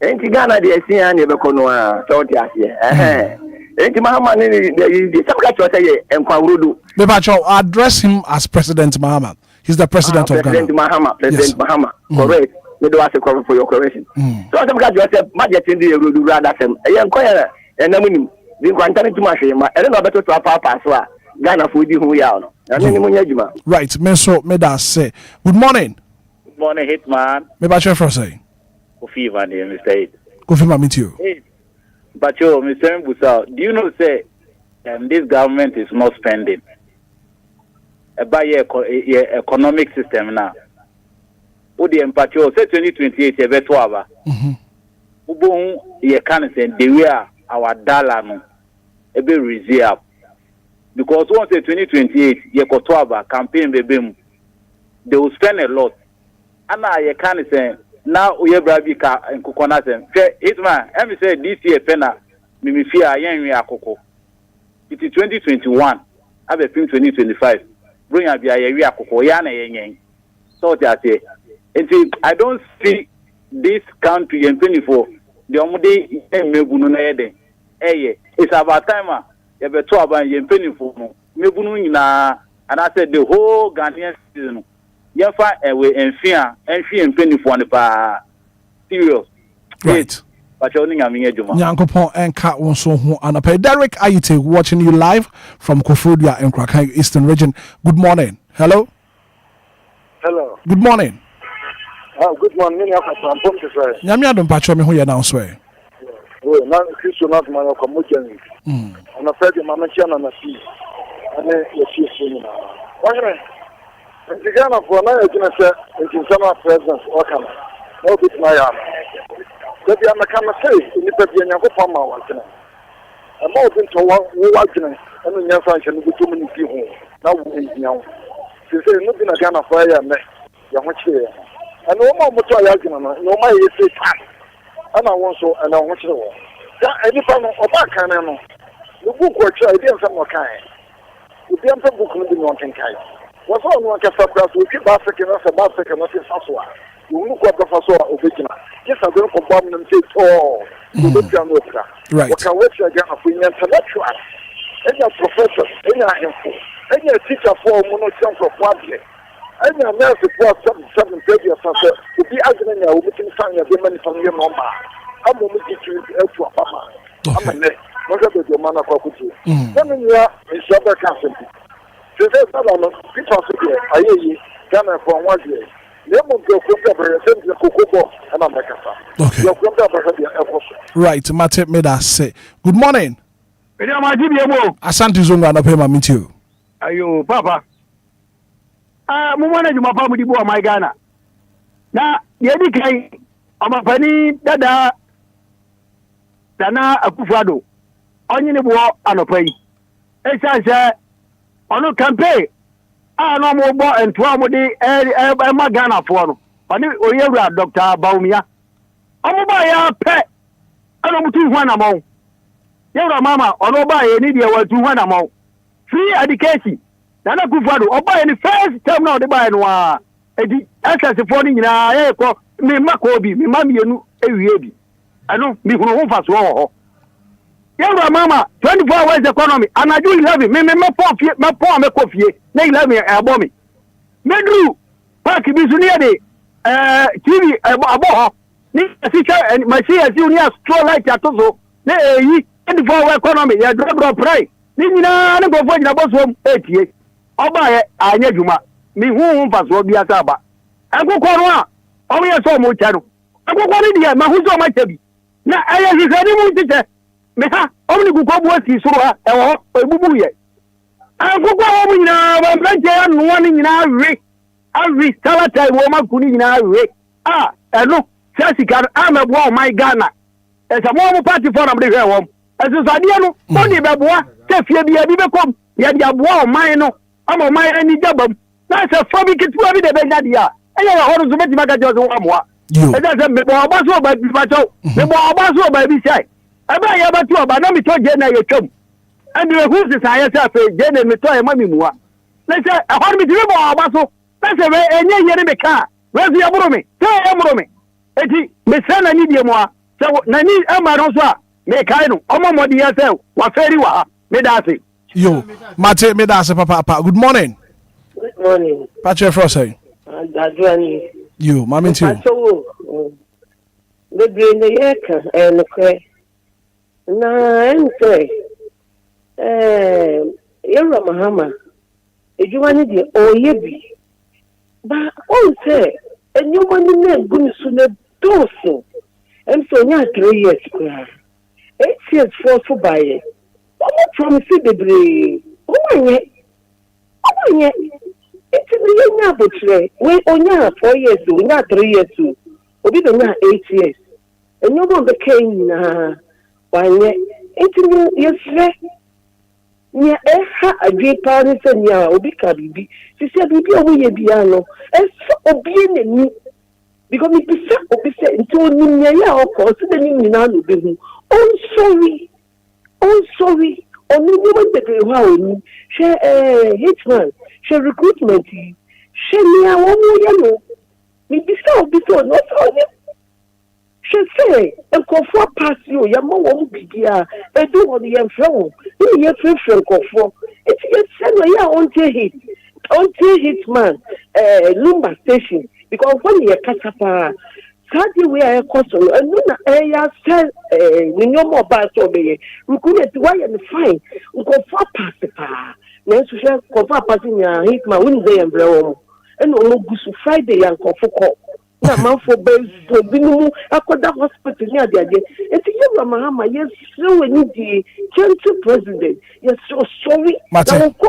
enti Ghana de asia ne beko no a so ti ase enti Mahama ne de sabka cho say Enquires Me pacho address him as President Mahama. He's the president of President Ghana. Mahama, President Mahama. Correct. Me do ask for your correction. So sabka cho say budget in the road rather them Enquires namunim din kwantane tuma hwe ma ere na beto to apa so a Ghana for di hu ya no na ne munya juma. Right, me so me da say. Good morning. Good morning, Hitman. Me pacho for say. Kofi Van there, Mr. Ed. Kofi ma meet you. Hey, but yo, Mr. Mbusa, do you know say this government is not spending about your economic system now? Odi empacho say 2028 e beto aba. Ubo ye can say the way our dollar no e be reserve because once say 2028 ye koto aba campaign bebem they will spend a lot. Ana ye can say now we brabi ka nkukona sem Hitman em say this year pena me fear yen we akoko it is 2021 abe 2025 bring abia ye we akoko ya na yen so that say I don't see this country in 24 the omode emegunu na yede it's about time ye beto aban ye 24 no megunu nyina and I said the whole Ghanaian citizen Yafa ewe enfia empenifo ne pa serious right but you ning aminye juma Nyankopon enka wonso ho anapa Derek Ayite watching you live from Kofodia in Krakan Eastern region. Good morning. Hello. Hello. Good morning. Good morning. Me akwa pom to say. Nyame adom pacho me ho ye now so e. Oh, na Kristo na ma yo komojani. Ana pede mama chiana na si. Ane ye si ni na. Wajime. The Ghana for now, in summer presence or come. No bit my arm. That the American say, in the Pepian Yako was I'm open to one watching and in your function with too many people. Now we know. She said, looking at Ghana for a mess. Yamuchi. And no more motor argument, no my say time. And I want so, and I want to know. Any time of that kind of the book or try, didn't some more kind. The damn book will be wanting kind. What's all one can stop we keep African as a African, not in Faswa. You look at the Faswa original. Yes, I'm going to bomb them say, oh, you look down with that. Right. What can we say again of intellectual? Any professor, any info, any teacher for monotone for one year. Any American for 7 pages or something, to be arguing, we can find a woman from your mama. I'm going to get you to a mama. I'm a neck. What about your man of Kokutu? Then you are in Shabbat Castle. People Ghana for 1 year. Right, Mate made us say. Good morning. Asante Zunga na pema meet you. Ayo, Papa. Mumwana juma pa mudibu wa my Ghana. Na yedi kai amapani dada Nana Akufo-Addo. Onye ne bo anopai. Esa ono campaign no mo bo entwa mo de ma Ghana for no oni oyewura Dr. Baumia omo ba ya pe ano mutu hwana mo yewura mama ono ba ye ni de wa tu hwana mo free education Nana Akufo-Addo oba ye ni first term na o de ba ye no a edi access for ni nyina ye ko me mako bi me ma mienu ewie bi ano mi hunu ho fa so ho Yellow mama, 24 hours economy, and I do 11. Me poor me coffee, they 11 above me. Medru, Park Bisunia de TV above, and my CS Junior straw like Yatoso, they 24 hour economy, ya drop price. Nina, go for the boss home 8 years. Oba, I need you, ma. Me whom pass will be a saba. I go Corona, only a so much. I go Corona, my who's on my table. Now I have his animal teacher. Meha omni gukobu ati suru ha ewo ebubu ye akoko omu nyina ba branche anu ni nyina awi salata wo makuni nyina awi eno sasika amebo o my Ghana esa mo party for na de hwe wo esu sade no mo ni beboa tefie bia bi bekom ye dia boa o my no ama my ani jabam na se fobi kitua bi de benya dia enye ye horu zubeti magaje o zo amoa eza se mebo obaso oba bi pacho mebo obaso oba bi sai aba ya batu oba na mi to je na ye twam and we who is say say je na mi to e mami muwa na se ahor mi tibe oba so na se we enye ye ne me ka we zi aburo me te e muro me eti me se na ni die mo a So nani amarosa me kaino omo modi yase wa feri wa me dase. Yo, Mate, me that's papa. Good morning. Good morning. Patrick Frosty. Adwani. You, mami too. The green yeka and the na ente Yera Mahama. Ejuwani di oyebi. Ba on say and you want to know good sooner dosing. And so now 3 years. 8 years for buy it. What promise the brave? Oh, yeah. It's a young butcher. We only 4 years, we not 3 years too. We don't have 8 years. And you want the king, why, it's yes, yeah, a great parents and ya, Obika Bibi. She said, we be away piano, and so obedient me. Because we be set, and told me, yeah, of course, the name in our business. Oh, sorry. Only woman that wow, she Hitman, she recruitment, she near one we be so before not only. She say, and conform pass you, your mom won't be here, and do what the young flow. You friend conform. It's yet said, on Hitman, Lumba station, because when you're Casapa. Sadi we are custom and no area sell no more about obey. We couldn't why and fine. We go for pass the car. Then to share cover passing your Hitman Wednesday and blow. And no go to Friday and coffee. Na man for base to binu akoda hospital near the day. It's you Mahama, yes, so we need the gentle president. Yes, so sorry.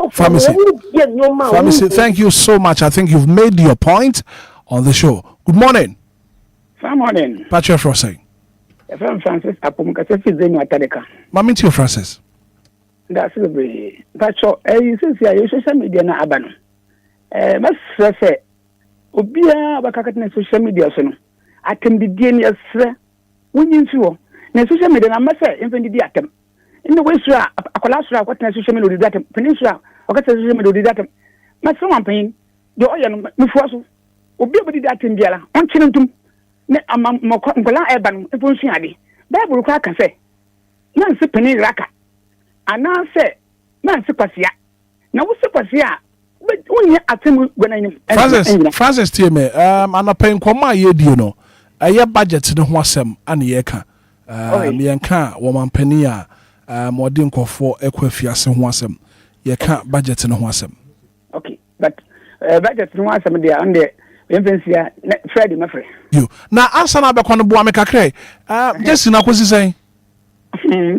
Pharmacy, thank you so much. I think you've made your point on the show. Good morning. Good morning. Patrick Frosty. Francis Apumkase Fizeni Atadeka. Mami to Francis. That's the way. Pacho, you see, social media na abano. Mas say, Obia bakakati social media sono. Atem di die yesre. Wunyin suo. Na social media na mase infendi di atem. Inde we sura akola sura kwati na social media di atem. Peninsula okata social media di atem. Maso wampan de oya no mefuaso. Obia bodi di atem biala. On chinentum. Ne amamkola eban efonsu ade bible kwa ka se na nse pani raka ana se na nse kwasia na wo se kwasia wonye atem gwanan Francis tieme anapen kwoma ye die no aye budget ne ho asem ana ye ka me yanka wo mampani a modin kofo ekwafiase ho asem ye ka budget ne ho asem. Okay, but budget ne ho asem dia ande Infancy, Freddie, my friend. You now answer now. Bekon bo ame kakre. Just na kwesi say.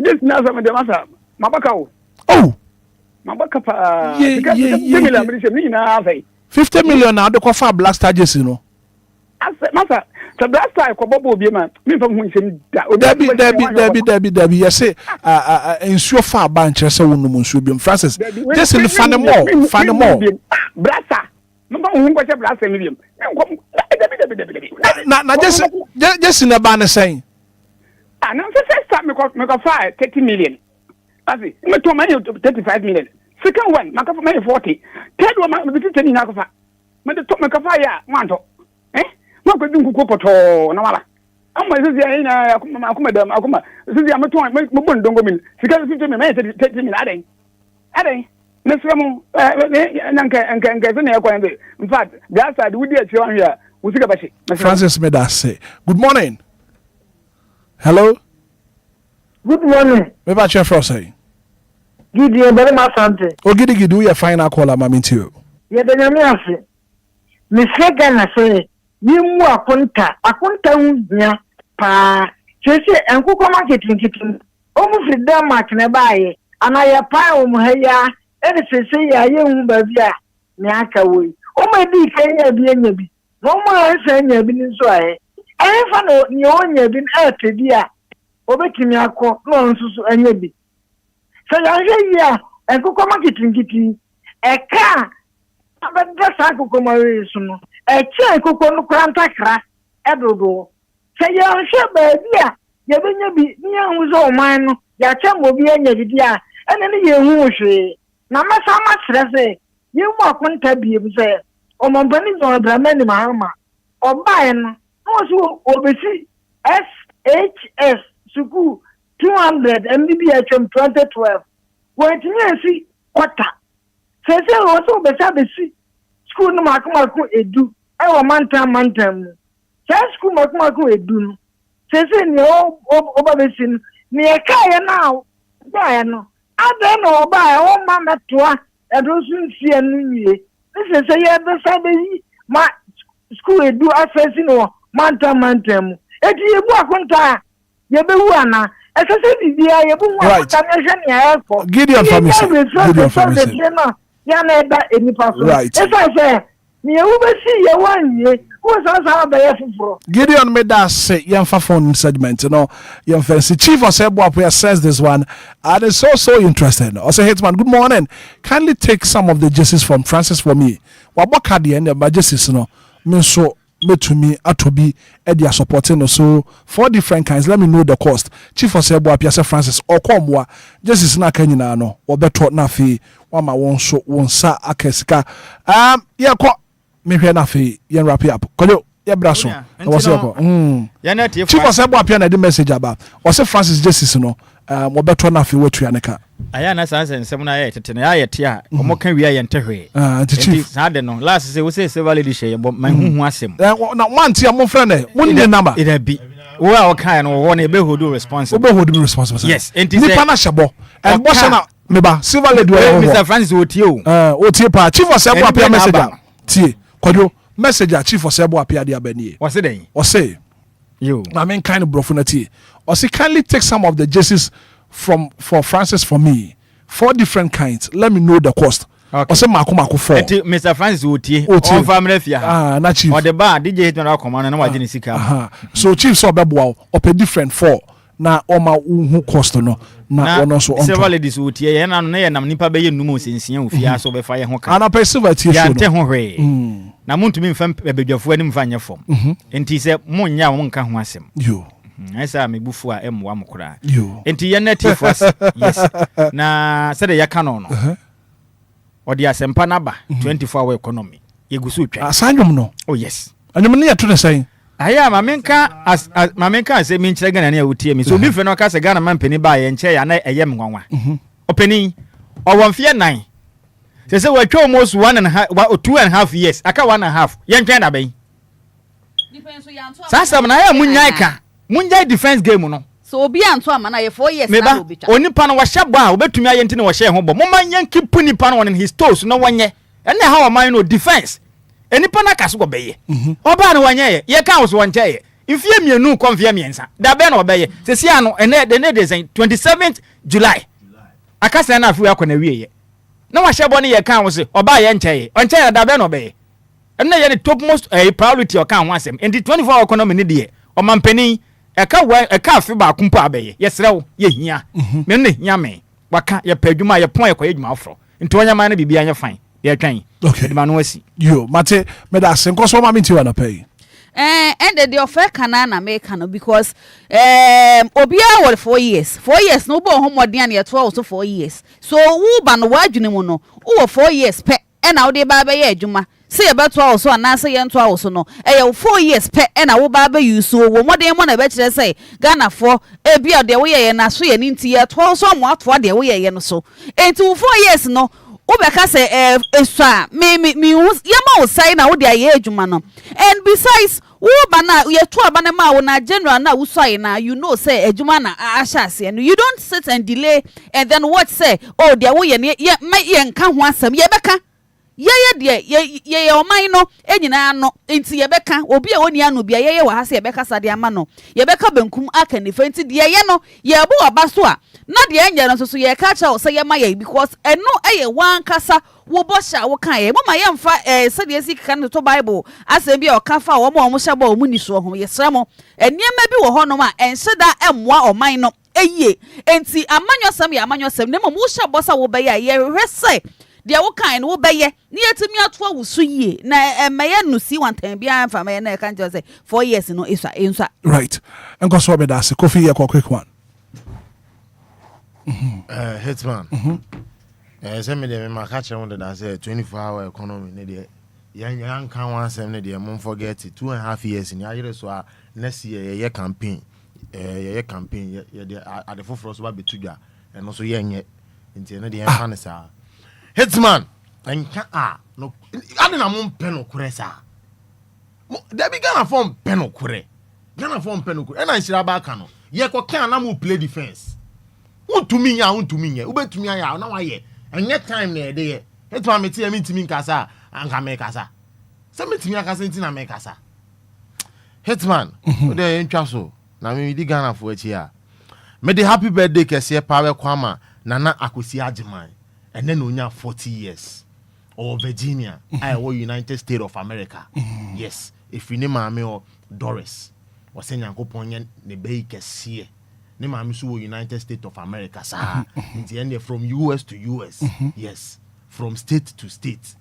Just now some of the massa. Mabaka. Oh. Mabaka pa. 50 million now. The kofa Black Star Jesse no. Massa. The Black Star ko bobo bi man. Me fa hu nsem da. Debi. You say ensure far ban chese wonu mu nsuo bi. Francis. Just in find more. Black Star. Na just in a banner saying. No, first time me got 30 million. I see. Me to money 35 million. Second one, me got money 40. Third one, me 10 na ko fa. Me to me got ya wanto. Ma ko dun ko poto na wala. Amma sisi ya ina akuma. Sisi ya me to me bon dongo min. Sika 50 million, me 30 million aden. Nesremo nanka na yakwa in fact that side we dey tell here we see gabashi. Francis Medase. Good morning. Hello. Good morning. Me ba chef Frosty. Gidi very much sante. O gidi do your final caller mami too. Ye be nyame ase. Me sega na say ni mu akonta nya pa. Sese enkuko marketing kitin. O mu freedom mark na baaye. Anaya pa o mu haya. And say ya hu ba bia me aka wo o ma di kan ya bi anya bi no ma say anya bi nso aye fa no ni o nya bi na atedi a obetimi akọ no nsusu anya bi so ya hwe ya ekoko marketing kiti eka abeda sa ekoko mari so no eche ekoko no kwanta kra edodo say ya hwe ba bia ya benya bi ni ahu so o man no ya cha mo bi anya bi dia ene ne ye hu hwe na masama stresse ye mu akonta bie bi se o mombani zo Dramani Mahama o bae no so obesi HS school 200 MBBH from 2012. When you see quarter, say also better school no makumaku edu. I want mantam. Say school makumaku edu. Say ni over besin ni ekaya now. Buy no. I don't know buy all mama toa. I don't see any. This is a year the my school edu afesi no mantam. Eti yebu akonta yebu ana esese bibia yebu wa contamination ya efo Gideon famisi ya na eda enipa so right say ni yebu besi ye wanye wo sa ba ye fufuro Gideon made that say yamfa phone segment yamfa chief osebo apoya says this one and it's so interesting. Also Hitman, good morning, kindly take some of the jerseys from Francis for me waboka de and the jerseys no me so to me atobi they are supporting so 4 different kinds. Let me know the cost. Chief Osebo Apia Francis or komwa just is na kanyina no or beto na fi wama won so won sa akesika yeah ko me hwe na fi yen wrap up kojo yeah braso was yoko Chief Osebo Apia na the message about or say Francis Jesus no wo beto na fi wetu aneka aya na sanse nsem na ya tete na ya te a omo kan wi aye ntehwe chief sade no last say we say valid share bo man hu asem na one tia mo friend e mo ni number ida bi wo a o kan no wo na be hold responsible yes enti say ni pana shabo and boss na meba silver lady Mr. Francis otie otie pa Chief Osebo Apia message tie kojo message Chief Osebo Apia de abani what's it then o say you I mean kind of brofunati or say kindly take some of the jerseys for Francis for me 4 different kinds. Let me know the cost. Okay. Ose mako 4. Mr. Francis otie on family fia. Na chief. Or the bar DJ Hitman akoma na wagye ne sika. So chief so bebo o pe different 4 na o ma hu cost no na ono so on. Several ladies otie ye na no ye nam nipa be ye num osensia ofia so be fa ye ho ka. Ana pe silver tie show. Ya nte ho hwe. Na muntumi mfa bedwafo ani mfa nya fom. Enti se munya wo nka ho asem. Yo. Esa mebufu a emwa mukura enti ye native was yes na said ya canon no odi asempa na ba 24 hour economy yegusu twa asanwom no oh yes anyum ne yeto ne sai aya mamenka se mi nkyere Ghana na awutie mi so bi fe no ka se Ghana man pani ba ye nche ya na eye mwanwa openi owonfie 9 se watwa almost 2.5 years aka 1.5 ye ntwen da ben sasa na ya munyaika munjai defense game no so Obia nto amana ye 4 years na obicha onipa no wahye a obetumi aye ntine wahye ho bo moma yen keep nipa no on his toes no wanye ene ha o man no defense enipa na kaso go beye oba no wanye ye kan so wanje ye ifie mienu konfie miensa da be na obeye sesi ano ene de 27th July akasa na afu akọ na wieye na wahye bo ne ye kan wo se oba ye nche ye da be na obeye ene ye the topmost priority o kan ho asem in the 24 hour economy ne de o mampeni eka afi ba kumpo abeye yesrew ye hia me ne hia me waka ye padwuma ye pon ye kwa adwuma afro nti onya man na bibia anya fine ye twan de ma no asi yo mate me da senko so ma me ti wa na pay and the offer kana na make no because Obia were 4 years no bo homodian ye 12 so 4 years so wo ba no wadwene mu no wo 4 years pe e na wo de ba be ye adwuma say about also and answer yen to also no 4 years pe na wo ba use wo modern mo na be kire say Ghana for e bia de wo ye na so ye nti ye to also mo ato de wo ye no so enti 4 years no wo be ka say esua me yama wo sai na wo de aye adwuma no and besides wo ba na ye to aba na ma wo na general na wo sai na you know say adwuma na ahase and you don't sit and delay and then what say oh de wo ye nka ho asem ye beka ye oman no enyina no enti ye beka obi a woni anu bia ye wa ha se ye beka sade ama no ye beka bankum aka ni fa enti de ye no ye bo oba so a na de enye no so ye ka cha o se ye ma ye because eno eye wan kasa wo bo sha wo kan ye mama ye mfa se de esi kan to bible asem bia o ka fa wo mo sha bo o mu ni so ho ye sra mo eniema bi wo ho no ma ense da emwa oman no eye enti amanyosem ne mo mu sha bo sa wo be ye hwese dia wo kan no wo beye ne yetimi ato awusu yie na meye no si wantan bia mfa meye na kan say 4 years no ensa right enko so be that Kofi here quick one Hitman say me dey ma catch on that say 24 hour economy ne dey yan kan wan sem ne dey mum forget it 2.5 years ni ayere so next year ye campaign yɛ campaign yɛ ade foforɔ so ba betu dwa ɛno so yɛnyɛ nti ɛno de yɛmfa ne saa Hitman nka no ade na mo mpɛ no korɛ saa da bi Ghana form mpɛ no korɛ ɛna nhyira ba aka no yɛkɔ kan na mo play defense wontumi nya wobɛtumi ayɛ na wayɛ ɛnyɛ time na ɛde yɛ Hitman meti yɛ mentimi nkasa anka mekasa sɛ metimi akasa nti na mekasa Hitman ode ntwa so na me di Ghana fo achi a me de happy birthday kese pa we kwama nana akosi agiman and then onya 40 years or Virginia I was United States of America yes if you name me or Doris was saying yankopon ne be kese ne ma me so United States of America sa nti end from US to US yes from state to state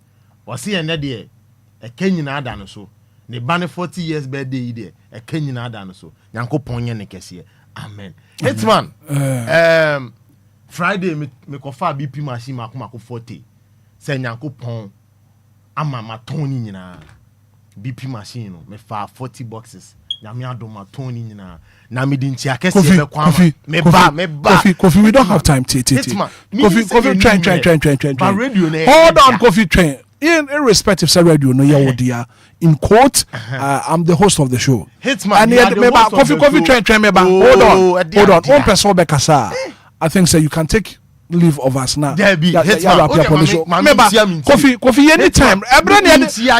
was see and there e kenyina ada no so ne bane 40 years birthday there e kenyina ada no so yankopon ye ne kese amen Hitman Friday me kofa BP machine makomako 40 say yankopon ama matoni nyina BP machine no me fa 40 boxes na me adom matoni nyina na me dinti akese be kwa me ba Kofi we don't have time Kofi train hold on Kofi train irrespective of radio no ya in quote I'm the host of the show Hitman and Kofi train me ba hold on one person be kasa I think so you can take leave of us now Kofi anytime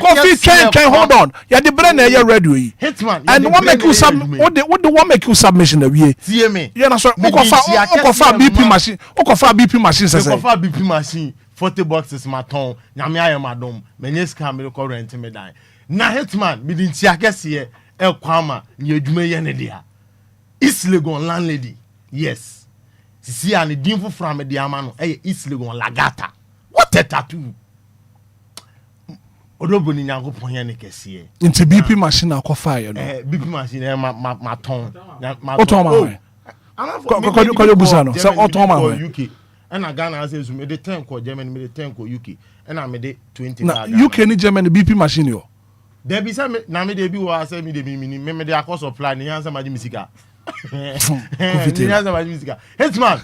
Kofi train hold on ya the brain na radio Hitman and what make you what make you submission na wie tie me you know so okofa BP machine say okofa BP machine 40 boxes maton nyame ayem adom menye scam me ko rent me dan na Hitman me din ti akese e kwama ni adwuma ye ne dia East Legon landlady yes sisi ani din from me dia ma no East Legon Lagata what a tattoo odobo ni nyankopon ye ne kese into BP machine akofa ye no BP machine maton oton ko busa no say oton ma UK and Ghana says me the 10 ko Germany me the 10 ko UK and I me the 20 na UK ni Germany BP machine yo there be say na me dey bi wa say me dey me dey akọ supply ni answer maji misika Hitman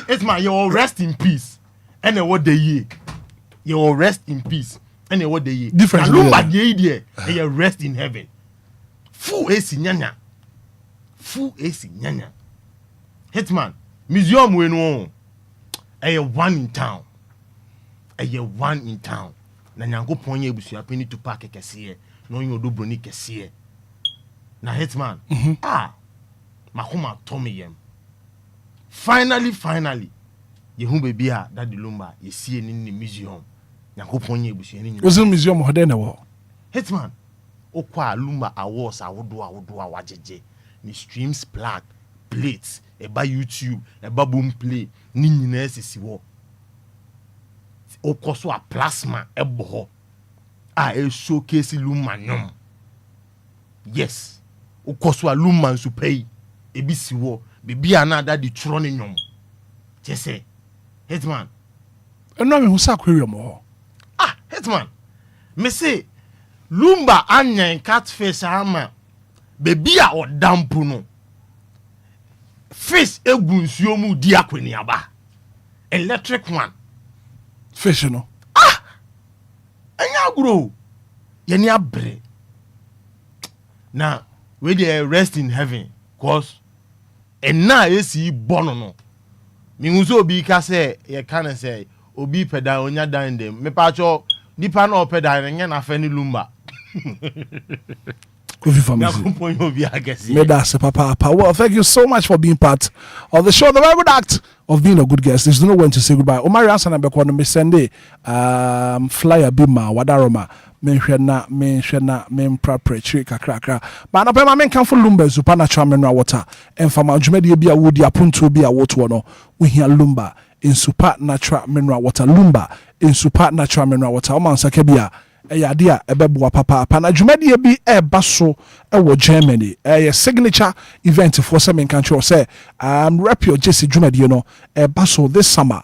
Hitman you rest in peace and what the year you rest in peace and what the year different Lumba dey there and you rest in heaven full AC nyanya Hitman museum we no one in town na nyankopon ye busua peni to park kese no yin odobroni kese na Hitman makoma tomiyem finally ye hu baby a that the Lumba ye see ni museum nyankopon ye busua ni was museum ho dey na wo Hitman okwa Lumba awards awodo wajeje ni streams plaque plates eba YouTube eba boom play ni nyina esisi wo okoso a plasma ebo ho e showcase Lumba nyom yes okoso a Lumba nso pay ebi si wo bibi anada di tro ne nyom jese Hitman eno me hu sa aquarium ho Hitman me say Lumba anyan catfish ama bebi a odampu no fish egu nsuo mu di akwani aba electric one fish no anya grow yeni abre na we dey rest in heaven cause na esi bono no mi hu so obi ka say ye kan say obi peda onya dan dem me pa cho nipa na opeda nya na fa ni Lumba Well, thank you so much for being part of the show. The very good act of being a good guest. There's no when to say goodbye. Omari Ansan and Bekwan me Sunday flyer bima wadaroma menhwena memprapre kakra but na pema men kan for Lumba supernatural mineral water and from adwumade bia wodi aponto bia woto no we hear Lumba in supernatural mineral water Lumba in supernatural mineral water o man saka bia Eyadia ebeboa papa pana dwumadie bi eba so ewo Germany signature event for some country say rep your Jesse dwumadie no eba so this summer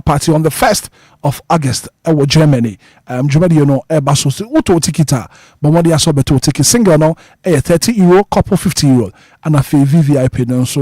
party on the 1st of August ewo Germany dwumadie no eba so uto tikita but what dia so beto ticket single no €30 couple €50 and a VVIP no so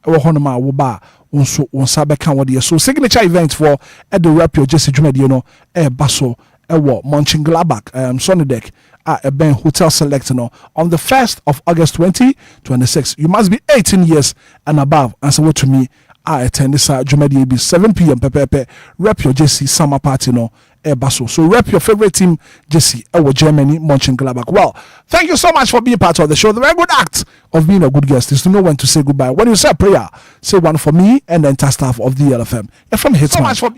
ewo hono ma wo ba unso unsa beka wode so signature event for at the rep your Jesse dwumadie no eba so ewo Mönchengladbach Sonnedek at Ben Hotel Select no on the 1st of August 2026. You must be 18 years and above. And so what to me, I attend this Jumedi be 7 p.m. Pepe rep your JC summer party no basso. So rep your favorite team JC ewo Germany Mönchengladbach. Well, thank you so much for being part of the show. The very good act of being a good guest is to know when to say goodbye. When you say a prayer, say one for me and the entire staff of DLFM. You're from Hitman. So much for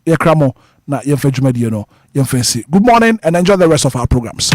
Yakramo. Na yemfe dwumadie no yemfe si. Good morning and enjoy the rest of our programs.